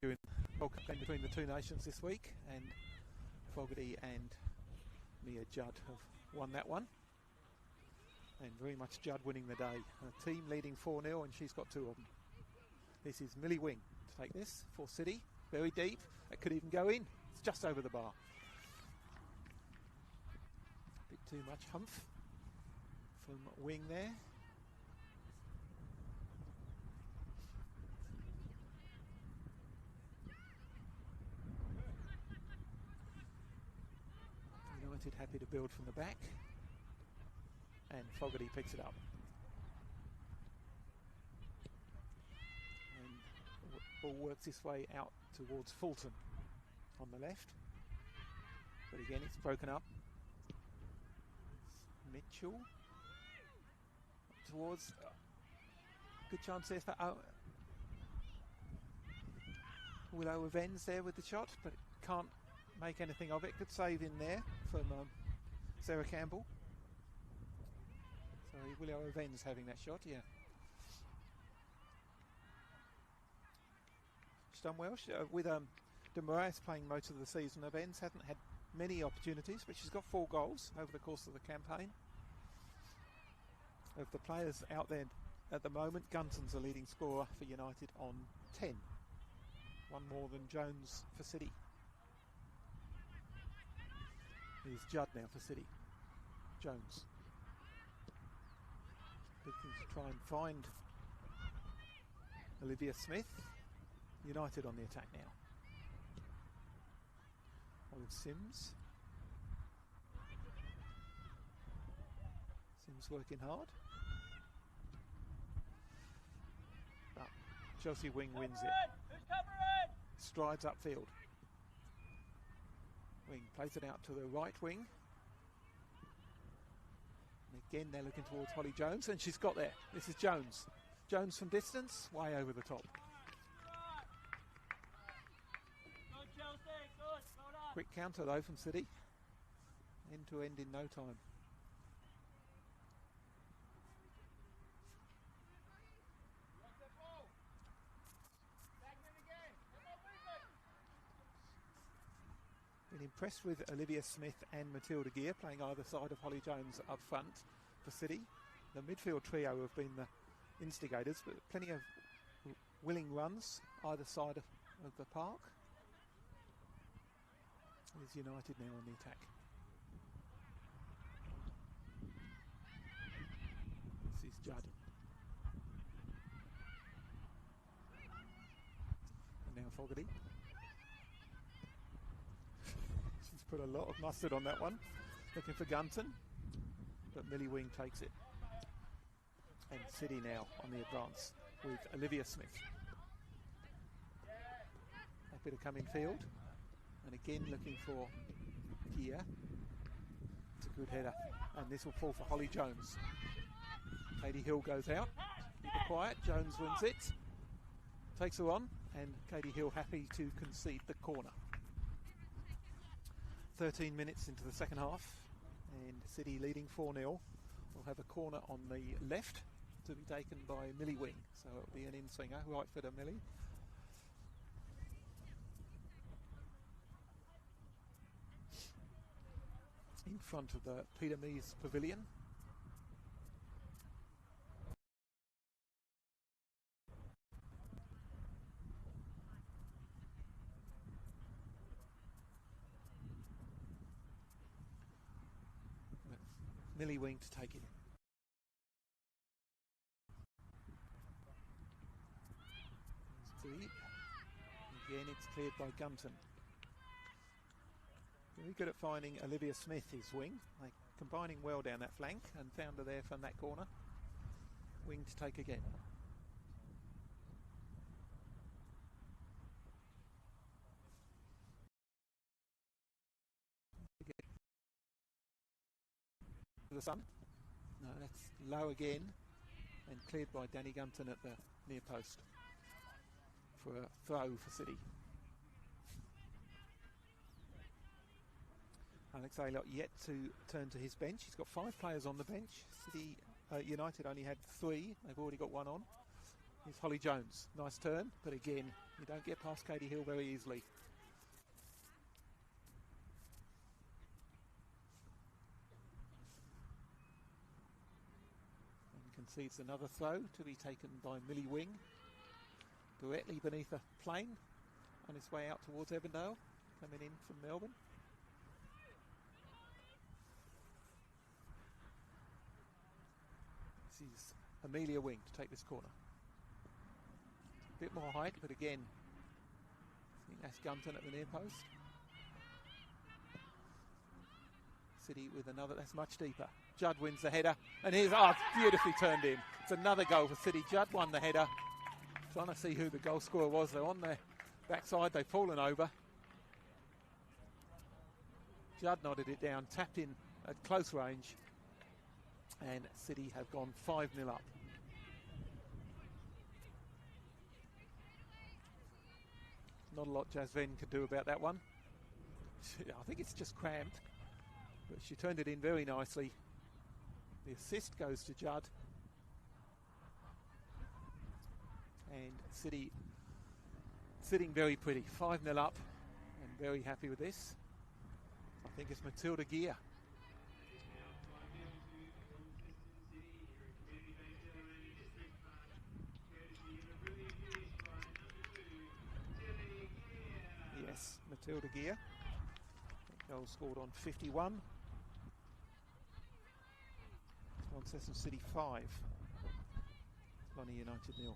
Doing World Cup game between the two nations this week, and Fogarty and Mia Judd have won that one. And very much Judd winning the day. A team leading 4-0 and she's got 2 of them. This is Millie Wing to take this for City. Very deep. It could even go in. It's just over the bar. Bit too much humph from Wing there. United happy to build from the back. And Fogarty picks it up. Ball works its way out towards Fulton on the left, but again it's broken up. Mitchell towards good chance there for Willow Evans there with the shot, but can't make anything of it. Good save in there from Sarah Campbell. Sorry, Willow Evans having that shot, yeah. Done well with De Moraes playing most of the season. Evans hasn't had many opportunities, but she's got 4 goals over the course of the campaign. Of the players out there at the moment, Gunson's the leading scorer for United on 10. 1 more than Jones for City. Here's Judd now for City. Jones looking to try and find Olivia Smith. United on the attack now. Olive Sims. Sims working hard. But Chelsea Wing wins it. Strides upfield. Wing plays it out to the right wing. And again they're looking towards Holly Jones, and she's got there. This is Jones. Jones from distance, way over the top. Quick counter though from City. End to end in no time. Been impressed with Olivia Smith and Matilda Gear playing either side of Holly Jones up front for City. The midfield trio have been the instigators, but plenty of willing runs either side of the park. Is United now on the attack. This is Judd. And now Fogarty. She's put a lot of mustard on that one. Looking for Gunton. But Millie Wing takes it. And City now on the advance with Olivia Smith. Happy to come in field. And again looking for Gia. It's a good header. And this will fall for Holly Jones. Katie Hill goes out. Keep it quiet. Jones wins it. Takes her on. And Katie Hill happy to concede the corner. 13 minutes into the second half. And City leading 4-0. We'll have a corner on the left to be taken by Millie Wing. So it'll be an in-swinger. Right footer Millie. In front of the Peter Mees Pavilion. Millie Wing to take it. Again, it's cleared by Gunton. Very good at finding Olivia Smith, his wing. Like combining well down that flank and found her there from that corner. Wing to take again. The sun. No, that's low again and cleared by Danny Gunton at the near post for a throw for City. Alex Aylott yet to turn to his bench. He's got 5 players on the bench. City United only had 3. They've already got 1 on. Here's Holly Jones. Nice turn, but again, you don't get past Katie Hill very easily. And concedes another throw to be taken by Millie Wing. Directly beneath a plane on his way out towards Evandale, coming in from Melbourne. This is Amelia Wing to take this corner. A bit more height, but again, I think that's Gunton at the near post. City with another, that's much deeper. Judd wins the header, and here's, oh, it's beautifully turned in. It's another goal for City. Judd won the header. Trying to see who the goal scorer was. They're on their backside, they've fallen over. Judd nodded it down, tapped in at close range, and City have gone 5-0 up. Not a lot Jasven could do about that one. I think it's just cramped, but she turned it in very nicely. The assist goes to Judd. And City sitting very pretty, 5-0 up, and very happy with this. I think it's Matilda Gear. Yes, Matilda Gear. Goal scored on 51. Launceston City 5. Lonnie United 0.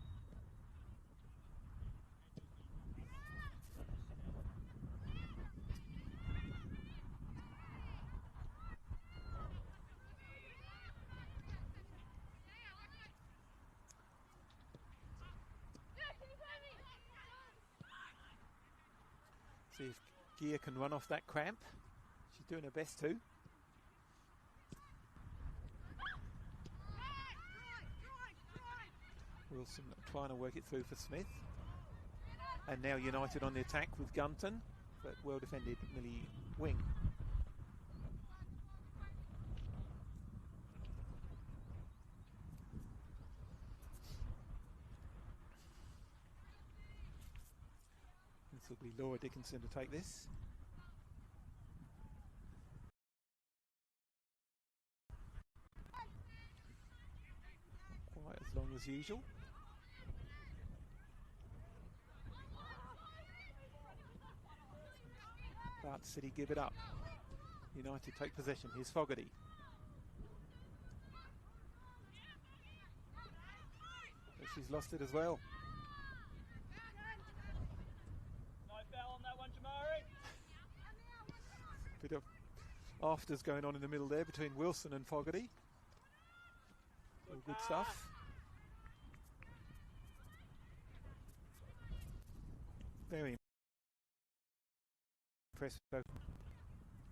See if Gear can run off that cramp. She's doing her best too. Wilson trying to work it through for Smith. And now United on the attack with Gunton, but well defended Millie Wing. This will be Laura Dickinson to take this. Not quite as long as usual. But City give it up. United take possession. Here's Fogarty. But she's lost it as well. Bit of afters going on in the middle there between Wilson and Fogarty. All good stuff. Very impressive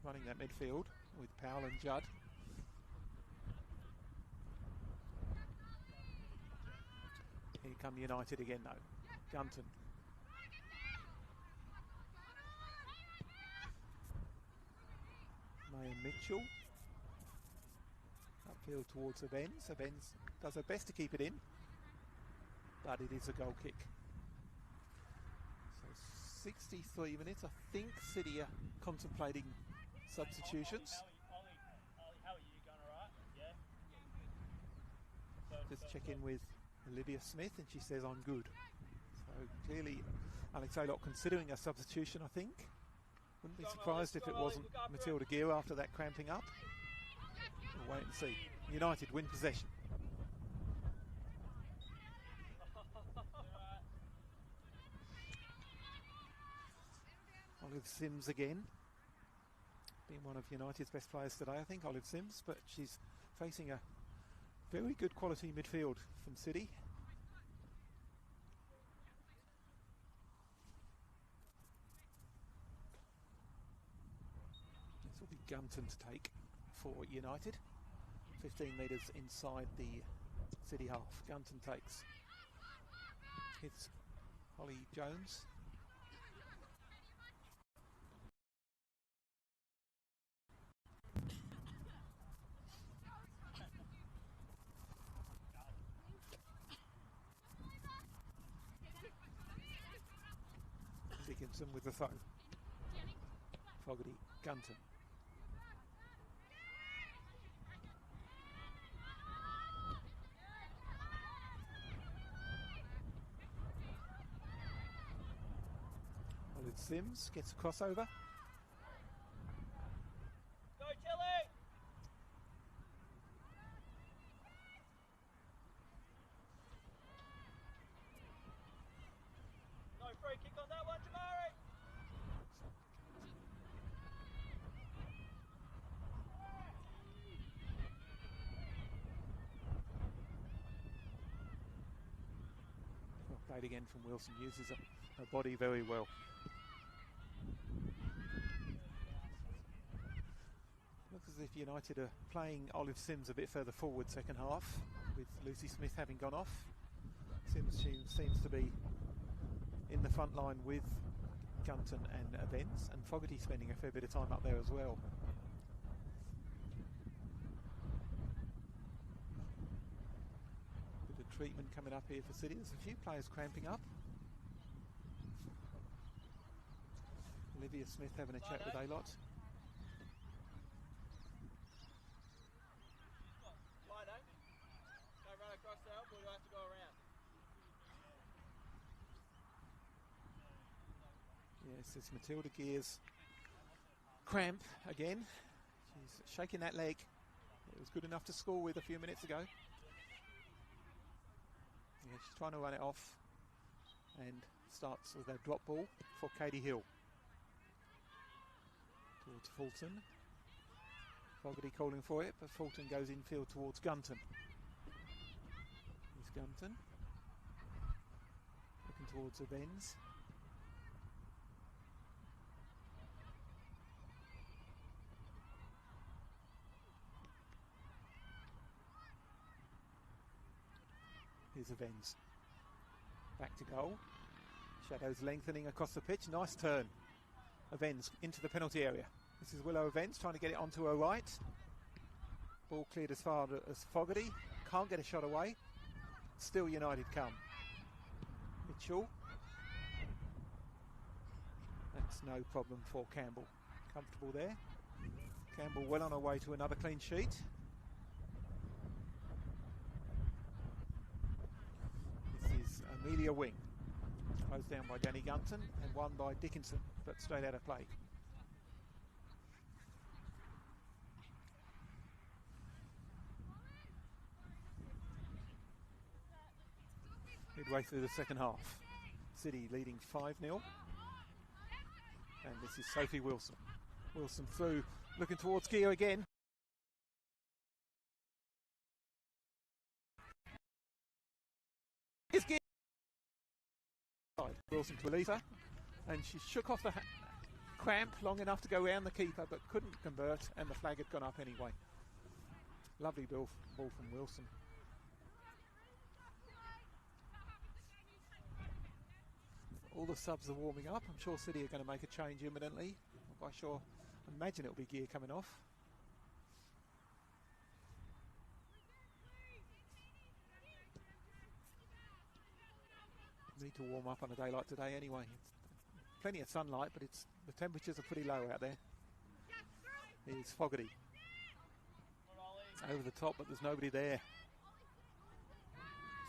running that midfield with Powell and Judd. Here come United again though. Gunton. Maya Mitchell. Upfield towards Avens. Avens does her best to keep it in, but it is a goal kick. So 63 minutes. I think City are contemplating substitutions. How are you going, alright? Yeah. Just check in with Olivia Smith and she says I'm good. So clearly Alex Aylott considering a substitution, I think. Wouldn't be surprised if it wasn't Matilda Gear after that cramping up. We'll wait and see. United win possession. Olive Sims again. Been one of United's best players today, I think, Olive Sims, but she's facing a very good quality midfield from City. This will be Gunton to take for United. 15 metres inside the City half. Gunton takes. It's Holly Jones. Dickinson with the throw. Fogarty, Gunton. Olive Sims gets a crossover. Go, Tilly! No free kick on that one, Jamari! Well played again from Wilson, uses her body very well. Looks as if United are playing Olive Sims a bit further forward second half, with Lucy Smith having gone off. Sims seems to be in the front line with Gunton and Evans, and Fogarty spending a fair bit of time up there as well. Bit of treatment coming up here for City. There's a few players cramping up. Olivia Smith having a chat with Alot. Don't run across the elbow, you'll have to go around. Yes, it's Matilda Gear's cramp again. She's shaking that leg. It was good enough to score with a few minutes ago. Yeah, she's trying to run it off, and starts with a drop ball for Katie Hill. Towards Fulton. Fogarty calling for it, but Fulton goes infield towards Gunton. Here's Gunton. Looking towards Evans. Here's Evans. Back to goal. Shadows lengthening across the pitch. Nice turn. Evans into the penalty area. This is Willow Evans trying to get it onto her right. Ball cleared as far as Fogarty. Can't get a shot away. Still United come. Mitchell. That's no problem for Campbell. Comfortable there. Campbell well on her way to another clean sheet. This is Amelia Wing. Closed down by Danny Gunton and won by Dickinson, but straight out of play. Midway through the second half, City leading 5-0. And this is Sophie Wilson. Wilson through, looking towards Gear again. Here's Gear. Wilson to Elisa, and she shook off the cramp long enough to go round the keeper, but couldn't convert, and the flag had gone up anyway. Lovely ball from Wilson. All the subs are warming up. I'm sure City are going to make a change imminently. I'm quite sure. I imagine it'll be Gear coming off. Need to warm up on a day like today anyway. It's plenty of sunlight, but the temperatures are pretty low out there. Here's Fogarty. Over the top, but there's nobody there.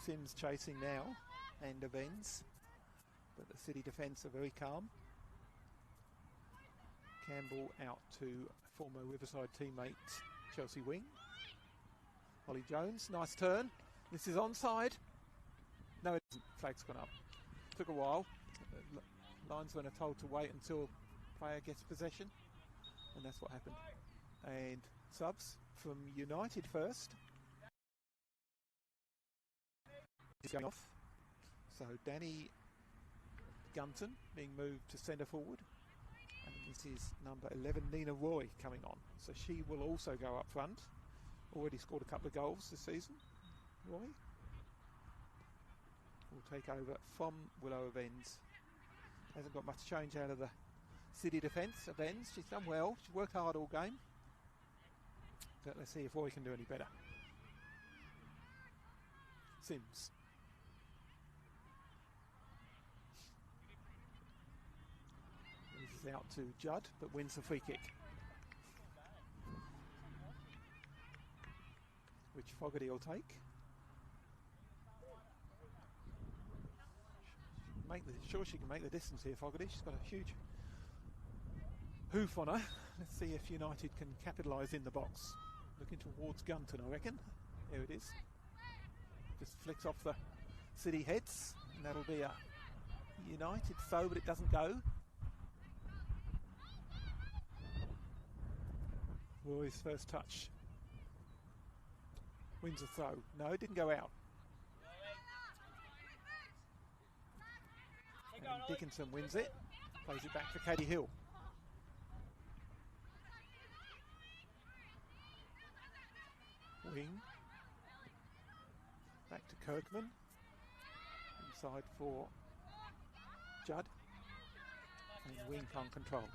Sims chasing now, and Evans. But the City defence are very calm. Campbell out to former Riverside teammate Chelsea Wing. Holly Jones, nice turn. This is onside. No, it isn't. Flag's gone up. Took a while. Linesmen are told to wait until player gets possession, and that's what happened. And subs from United first. Is going off. So Danny Gunton being moved to centre forward. And this is number 11, Nina Roy, coming on. So she will also go up front. Already scored a couple of goals this season. Roy will take over from Willow of Ends. Hasn't got much change out of the City defence of Ends. She's done well. She's worked hard all game. But let's see if Roy can do any better. Sims. This is out to Judd, but wins the free kick. Which Fogarty will take. Sure she can make the distance here, Fogarty. She's got a huge hoof on her. Let's see if United can capitalise in the box. Looking towards Gunton, I reckon. There it is. Just flicks off the City heads, and that'll be a United throw, but it doesn't go. Roy's first touch. Wins a throw. No, it didn't go out. And Dickinson wins it. Plays it back for Katie Hill. Wing. Back to Kirkman. Inside for Judd. And Wing can't control.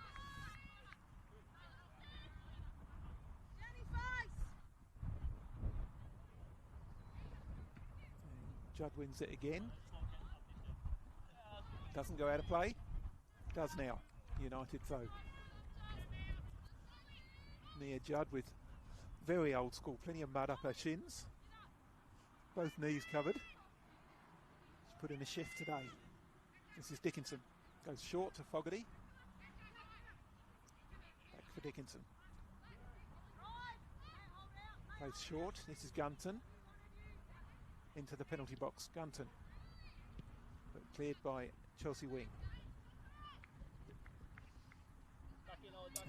Judd wins it again. Doesn't go out of play. Does now. United throw. Nia Judd with very old school, plenty of mud up her shins. Both knees covered. She's put in a shift today. This is Dickinson. Goes short to Fogarty. Back for Dickinson. Plays short. This is Gunton. Into the penalty box. Gunton. But cleared by Chelsea Wing.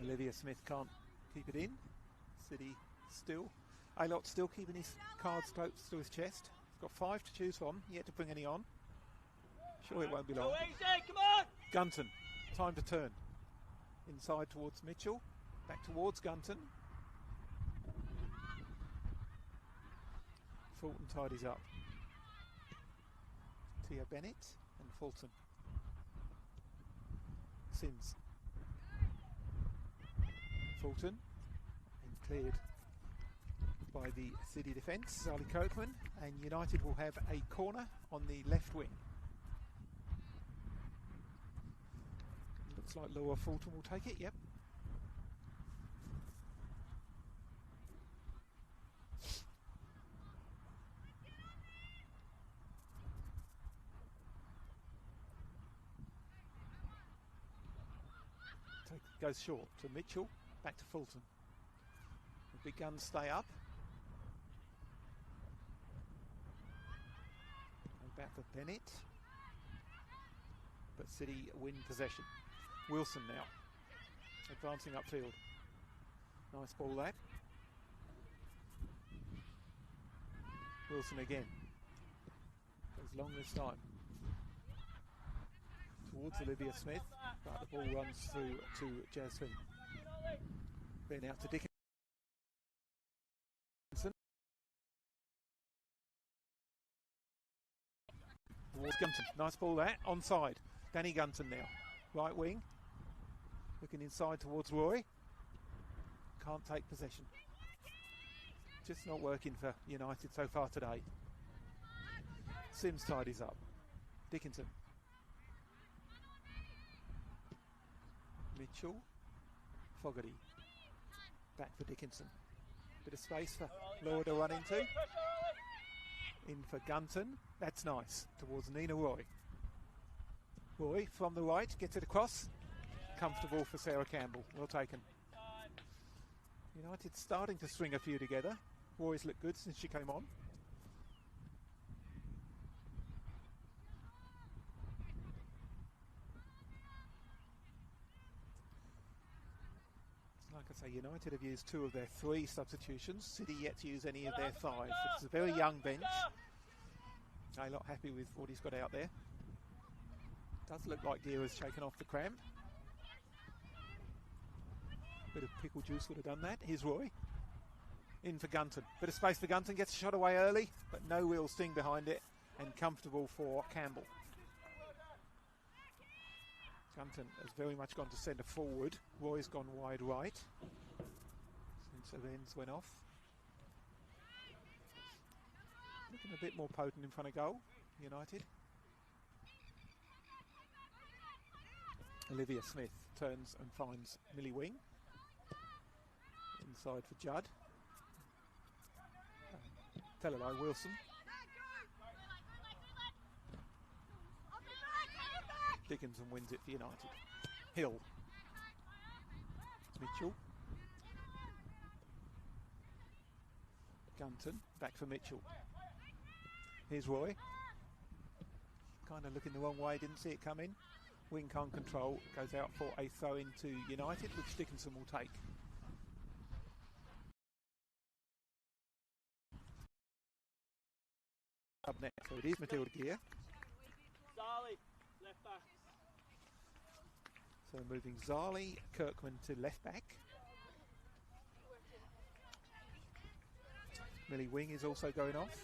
Olivia Smith can't keep it in. City still. Aylott still keeping his cards close to his chest. He's got 5 to choose from. Yet to bring any on. Sure it won't be long. Come on! Gunton. Time to turn. Inside towards Mitchell. Back towards Gunton. Fulton tidies up. Tia Bennett and Fulton. Sims. Fulton. And cleared by the City defence, Sally Kirkman, and United will have a corner on the left wing. Looks like Laura Fulton will take it, yep. Goes short to Mitchell, back to Fulton. The big guns stay up. And back for Bennett. But City win possession. Wilson now, advancing upfield. Nice ball that. Wilson again. Goes long this time. Towards Olivia Smith, but the ball runs through to Jasmine. Then out to Dickinson. Towards Gunton. Nice ball that. Onside. Danny Gunton now. Right wing. Looking inside towards Roy. Can't take possession. Just not working for United so far today. Sims tidies up. Dickinson. Mitchell, Fogarty, back for Dickinson. Bit of space for Laura to run into. In for Gunton, that's nice, towards Nina Roy. Roy from the right, gets it across. Comfortable for Sarah Campbell, well taken. United starting to string a few together. Roy's looked good since she came on. Like I say, United have used 2 of their 3 substitutions. City yet to use any of their 5. It's a very young bench. I'm not happy with what he's got out there. Does look like Gear's shaken off the cramp. Bit of pickle juice would have done that. Here's Roy. In for Gunton. Bit of space for Gunton. Gets a shot away early, but no real sting behind it. And comfortable for Campbell. Gunton has very much gone to centre forward. Roy's gone wide right. Since Evans went off. Looking a bit more potent in front of goal, United. Olivia Smith turns and finds Millie Wing. Inside for Judd. Telelai Wilson. Dickinson wins it for United. Hill. Mitchell. Gunton. Back for Mitchell. Here's Roy. Kind of looking the wrong way, didn't see it come in. Wing can't control. Goes out for a throw into United, which Dickinson will take. Up next, so it is Matilda Gear. Zali, left back. So moving Zali, Kirkman to left back. Millie Wing is also going off.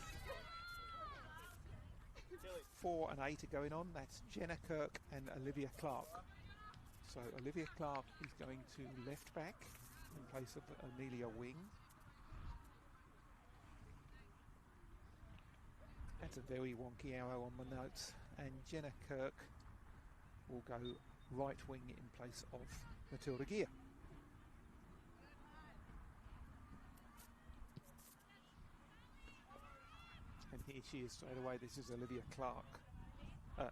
4 and 8 are going on. That's Jenna Kirk and Olivia Clark. So Olivia Clark is going to left back in place of Amelia Wing. That's a very wonky arrow on my notes. And Jenna Kirk will go right wing in place of Matilda Gear. And here she is straight away. This is Olivia Clark. I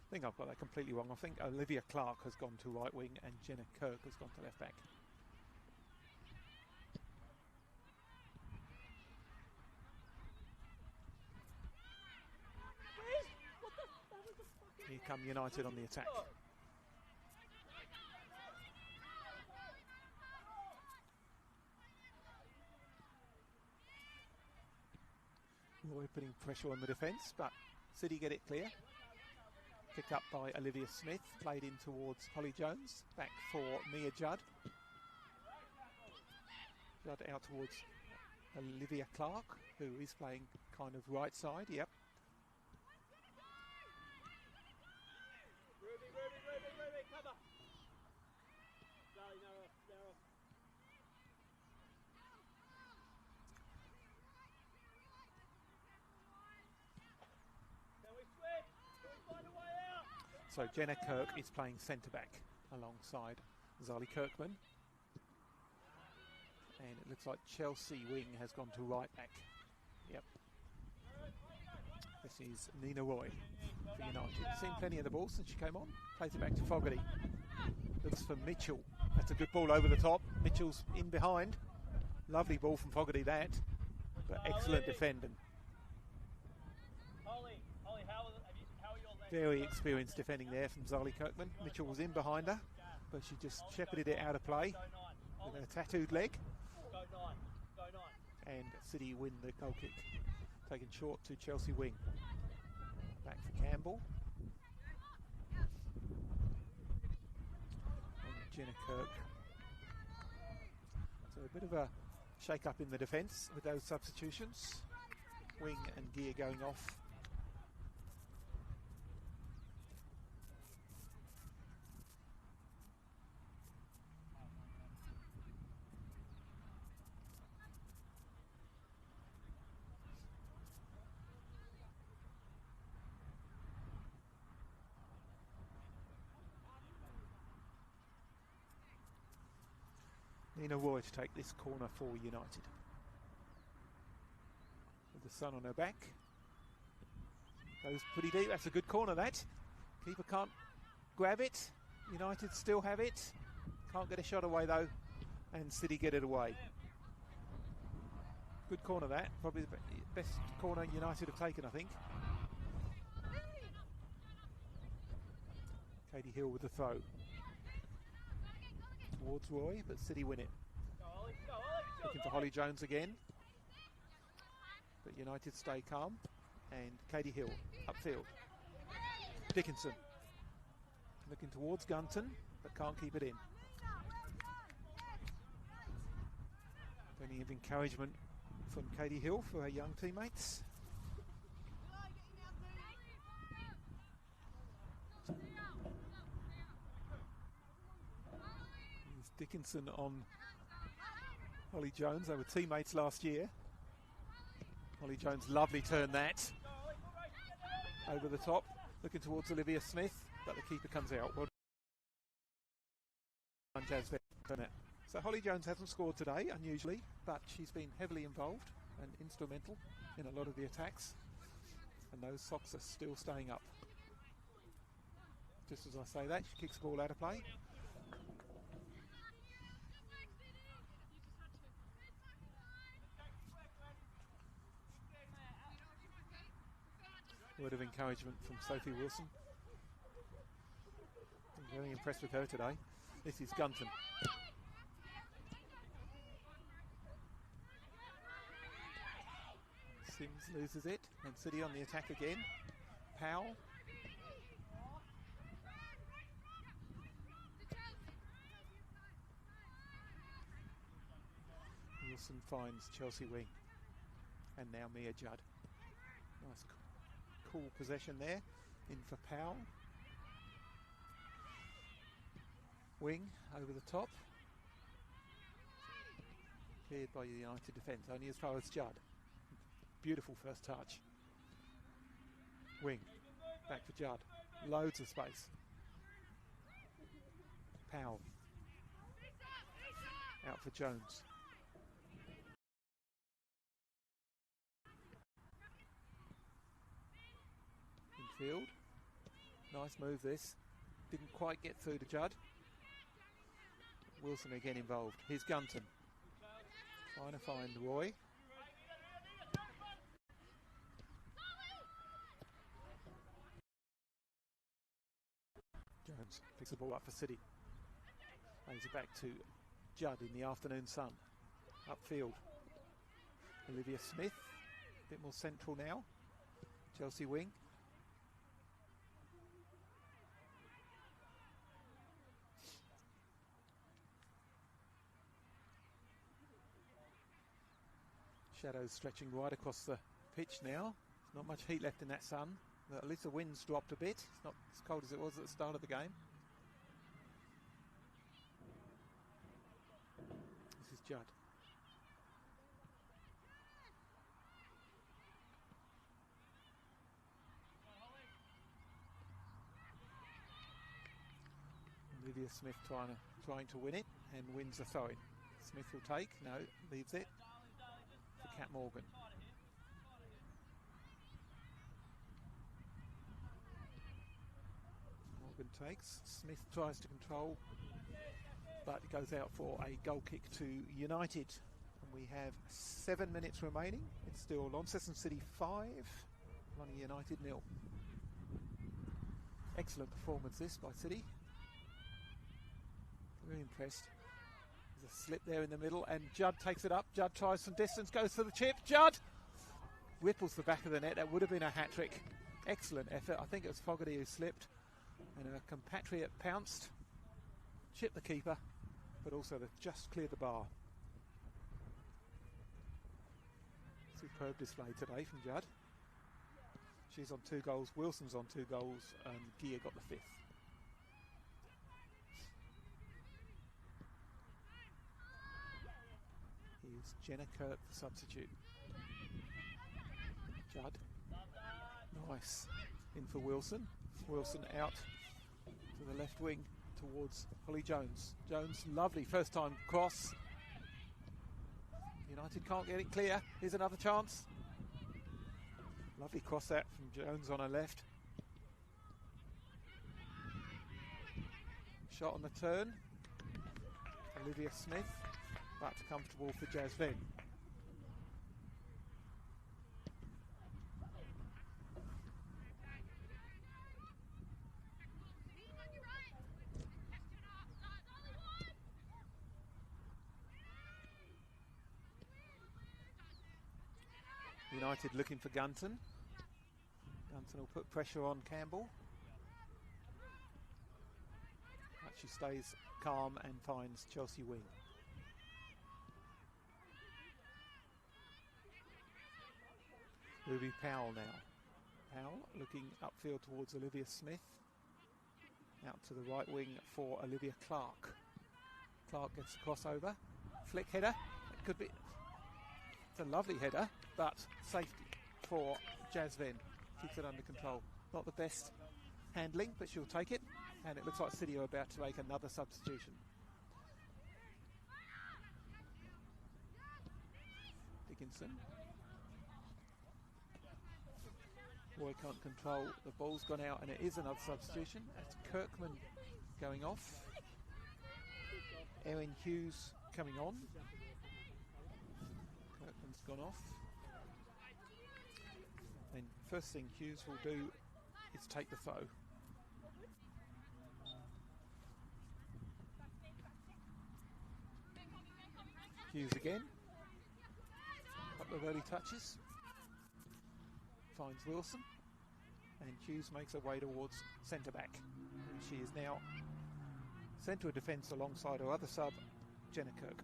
think I've got that completely wrong. I think Olivia Clark has gone to right wing and Jenna Kirk has gone to left back. Here come United on the attack. Roy putting pressure on the defence, but City get it clear. Picked up by Olivia Smith, played in towards Holly Jones. Back for Mia Judd. Judd out towards Olivia Clark, who is playing kind of right side, yep. Ruby, cover. Zali, narrow. Can we switch? Can we find a way out? So Jenna Kirk is playing centre back alongside Zali Kirkman. And it looks like Chelsea Wing has gone to right back. Yep. This is Nina Roy for United. Seen plenty of the ball since she came on. Plays it back to Fogarty. Looks for Mitchell. That's a good ball over the top. Mitchell's in behind. Lovely ball from Fogarty that. But excellent defending. Holly, how are your legs? Very experienced defending there from Zali Kirkman. Mitchell was in behind her, but she just shepherded it out of play with a tattooed leg. Go nine. And City win the goal kick. Taken short to Chelsea Wing. Back for Campbell. And Jenna Kirk. So a bit of a shake-up in the defence with those substitutions. Wing and Gear going off. Nina Roy to take this corner for United. With the sun on her back. Goes pretty deep. That's a good corner, that. Keeper can't grab it. United still have it. Can't get a shot away, though. And City get it away. Good corner, that. Probably the best corner United have taken, I think. Katie Hill with the throw. Towards Roy, but City win it. Looking for Holly Jones again. But United stay calm. And Katie Hill, upfield. Dickinson. Looking towards Gunton, but can't keep it in. Plenty of encouragement from Katie Hill for her young teammates. Here's Dickinson on Holly Jones. They were teammates last year. Holly Jones, lovely turn that. Over the top, looking towards Olivia Smith, but the keeper comes out. Well done, Jazz. So Holly Jones hasn't scored today, unusually, but she's been heavily involved and instrumental in a lot of the attacks. And those socks are still staying up. Just as I say that, she kicks the ball out of play. Word of encouragement from Sophie Wilson. I'm very impressed with her today. This is Gunton. Sims loses it, and City on the attack again. Powell. Wilson finds Chelsea Wing, and now Mia Judd. Nice cool possession there, in for Powell. Wing over the top. Cleared by the United defence, only as far as Judd. Beautiful first touch. Wing, back for Judd. Loads of space. Powell. Out for Jones. Infield. Nice move this. Didn't quite get through to Judd. Wilson again involved. Here's Gunton. Trying to find Roy. Jones picks the ball up for City. Lays it back to Judd in the afternoon sun. Upfield. Olivia Smith. A bit more central now. Chelsea Wing. Shadows stretching right across the pitch now. Not much heat left in that sun. At least the wind's dropped a bit. It's not as cold as it was at the start of the game. This is Judd. Olivia Smith trying to win it, and wins the throw-in. Smith will take, no, leaves it for Kat Morgan. Morgan takes, Smith tries to control, but it goes out for a goal kick to United. And we have 7 minutes remaining. It's still Launceston City 5, running United 0. Excellent performance this by City. Very impressed. There's a slip there in the middle, and Judd takes it up. Judd tries some distance, goes for the chip. Judd ripples the back of the net. That would have been a hat-trick. Excellent effort. I think it was Fogarty who slipped, and her compatriot pounced, chipped the keeper, but also just cleared the bar. Superb display today from Judd. She's on 2 goals, Wilson's on 2 goals, and Gia got the 5th. Here's Jenna Kirk, the substitute. Judd. Nice. In for Wilson. Wilson out to the left wing towards Holly Jones. Jones, lovely first time cross. United can't get it clear. Here's another chance. Lovely cross that from Jones on her left. Shot on the turn. Olivia Smith, but comfortable for Jazz Venn. United looking for Gunton. Gunton will put pressure on Campbell. But she stays calm and finds Chelsea Wing. Ruby Powell now. Powell looking upfield towards Olivia Smith. Out to the right wing for Olivia Clark. Clark gets the crossover. Flick header. It could be. It's a lovely header, but safety for Jasven. Keeps it under control. Not the best handling, but she'll take it. And it looks like City are about to make another substitution. Dickinson. Roy can't control. The ball's gone out, and it is another substitution. That's Kirkman going off. Erin Hughes coming on. Kirkman's gone off. And first thing Hughes will do is take the throw. Hughes again. Couple of early touches. Finds Wilson. And Hughes makes her way towards centre back. And she is now sent to a defence alongside her other sub, Jenna Kirk.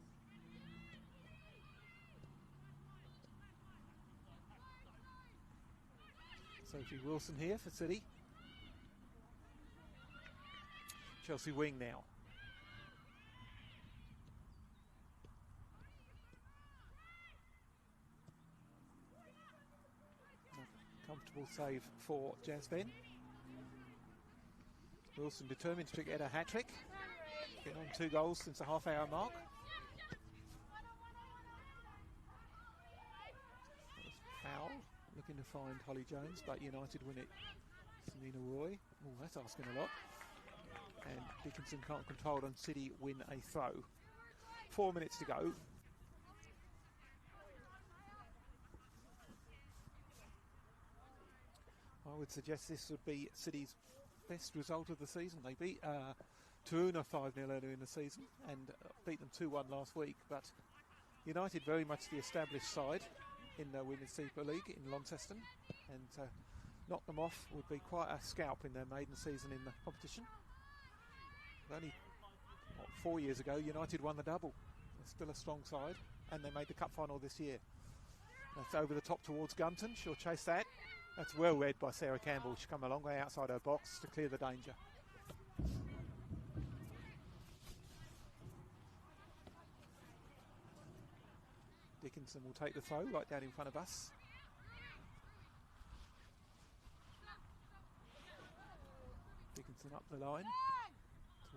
Sophie Wilson here for City. Chelsea Wing now. Comfortable save for Jasven. Wilson determined to get a hat-trick. Getting on 2 goals since the half-hour mark. There's Powell looking to find Holly Jones, but United win it. It's Nina Roy. Oh, that's asking a lot. And Dickinson can't control it, and City win a throw. 4 minutes to go. I would suggest this would be City's best result of the season. They beat Toona 5-0 earlier in the season and beat them 2-1 last week. But United very much the established side in the Women's Super League in Launceston, and knock them off would be quite a scalp in their maiden season in the competition. Only 4 years ago, United won the double. They're still a strong side, and they made the cup final this year. That's over the top towards Gunton. She'll chase that. That's well read by Sarah Campbell. She's come a long way outside her box to clear the danger. Dickinson will take the throw right down in front of us. Dickinson up the line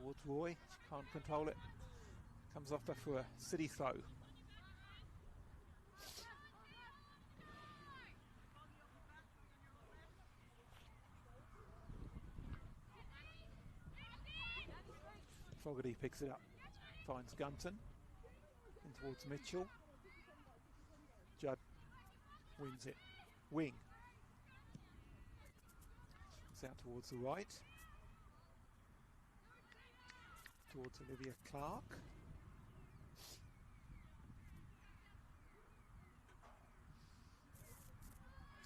towards Roy. She can't control it. Comes off for a City throw. Fogarty picks it up, finds Gunton, in towards Mitchell. Judd wins it. Wing. It's out towards the right. Towards Olivia Clark.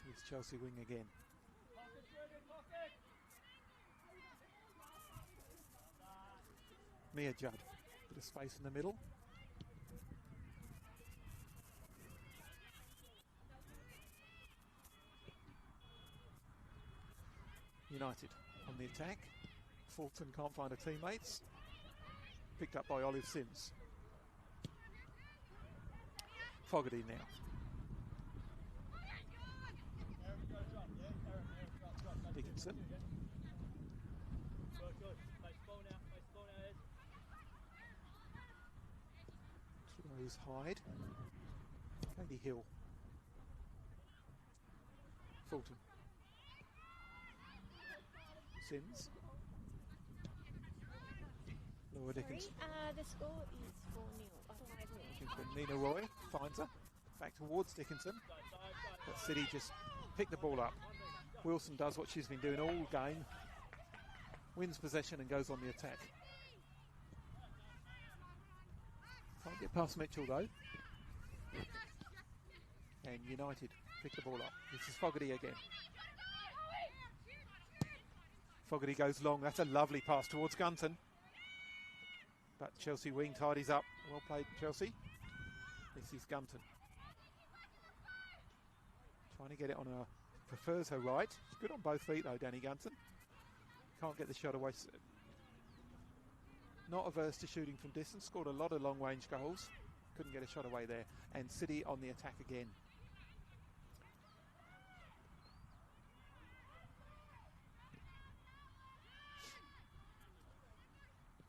It's Chelsea Wing again. Mia Judd, bit of space in the middle. United on the attack. Fulton can't find her teammates. Picked up by Olive Sims. Fogarty now. Dickinson. Throws Hyde. Katie Hill. Fulton. Sims. Laura Dickinson. The score is 4-0. Looking for Nina Roy. Finds her. Back towards Dickinson. But City just picked the ball up. Wilson does what she's been doing all game. Wins possession and goes on the attack. Can't get past Mitchell though. And United pick the ball up. This is Fogarty again. Fogarty goes long. That's a lovely pass towards Gunton. But Chelsea wing tidies up. Well played, Chelsea. This is Gunton. Trying to get it on her, prefers her right. She's good on both feet though, Danny Gunton. Can't get the shot away. Not averse to shooting from distance. Scored a lot of long range goals. Couldn't get a shot away there. And City on the attack again.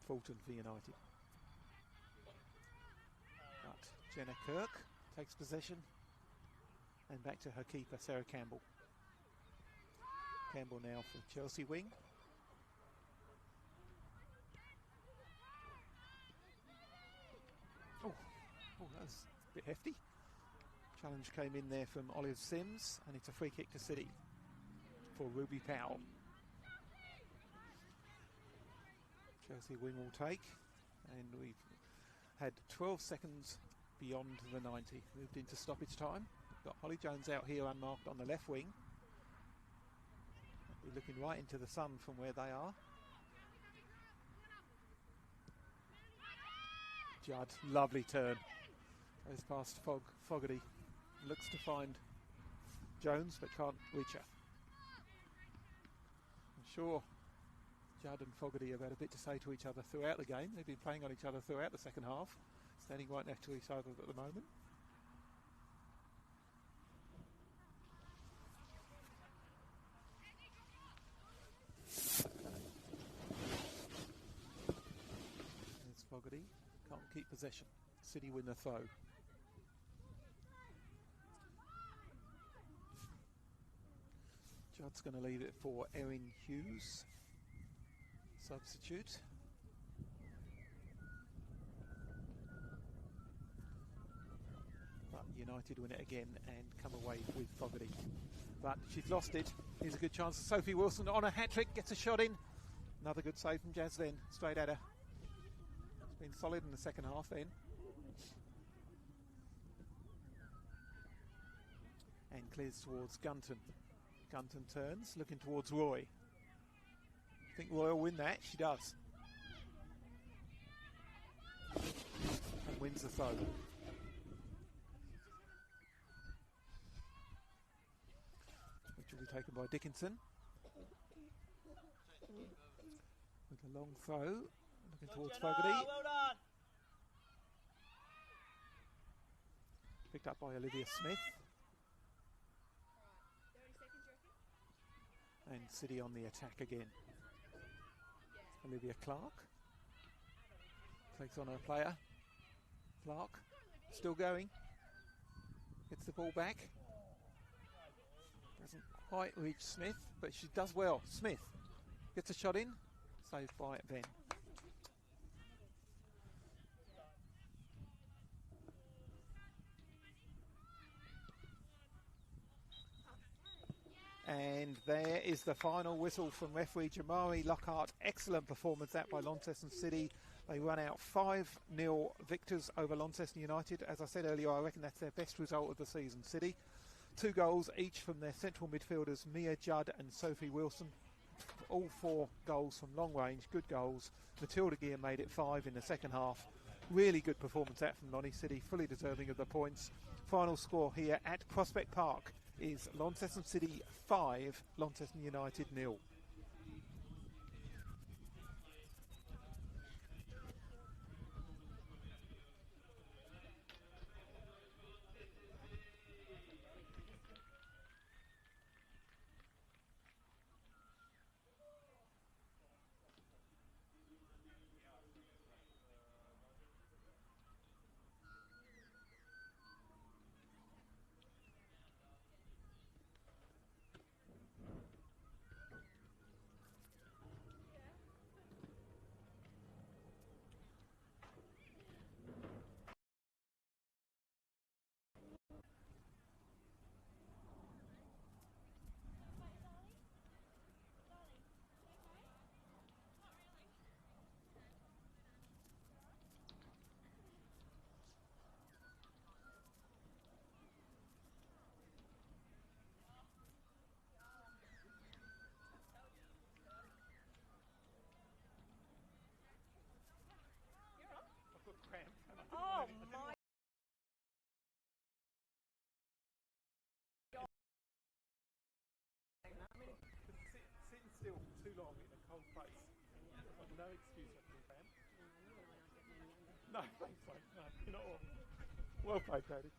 Fulton for United. But Jenna Kirk takes possession. And back to her keeper, Sarah Campbell. Campbell now for Chelsea wing. Oh, that was a bit hefty. Challenge came in there from Olive Sims, and it's a free kick to City for Ruby Powell. Chelsea wing will take, and we've had 12 seconds beyond the 90. Moved into stoppage time. Got Holly Jones out here unmarked on the left wing. We're looking right into the sun from where they are. Judd, lovely turn. Goes past Fogarty. Looks to find Jones, but can't reach her. I'm sure Judd and Fogarty have had a bit to say to each other throughout the game. They've been playing on each other throughout the second half, standing right next to each other at the moment. There's Fogarty. Can't keep possession. City win the throw. Judd's going to leave it for Erin Hughes. Substitute. But United win it again and come away with Fogarty. But she's lost it. Here's a good chance. Sophie Wilson on a hat-trick, gets a shot in. Another good save from Jazz then, straight at her. It's been solid in the second half then. And clears towards Gunton. Gunton turns, looking towards Roy. Think Roy will win that? She does. And wins the throw. Which will be taken by Dickinson. With a long throw, looking towards Fogarty. Well done. Picked up by Olivia Smith. And City on the attack again. Olivia Clark takes on her player. Clark still going. Gets the ball back. Doesn't quite reach Smith, but she does well. Smith gets a shot in. Saved by Venn. And there is the final whistle from referee Jamari Lockhart. Excellent performance that by Launceston City. They run out 5-0 victors over Launceston United. As I said earlier, I reckon that's their best result of the season. City, 2 goals each from their central midfielders, Mia Judd and Sophie Wilson. All 4 goals from long range, good goals. Matilda Gear made it 5 in the second half. Really good performance out from Lonnie City, fully deserving of the points. Final score here at Prospect Park is Launceston City 5, Launceston United 0. excuse for being fan. No, thanks, mate. No, you're not all. Well played, Cody.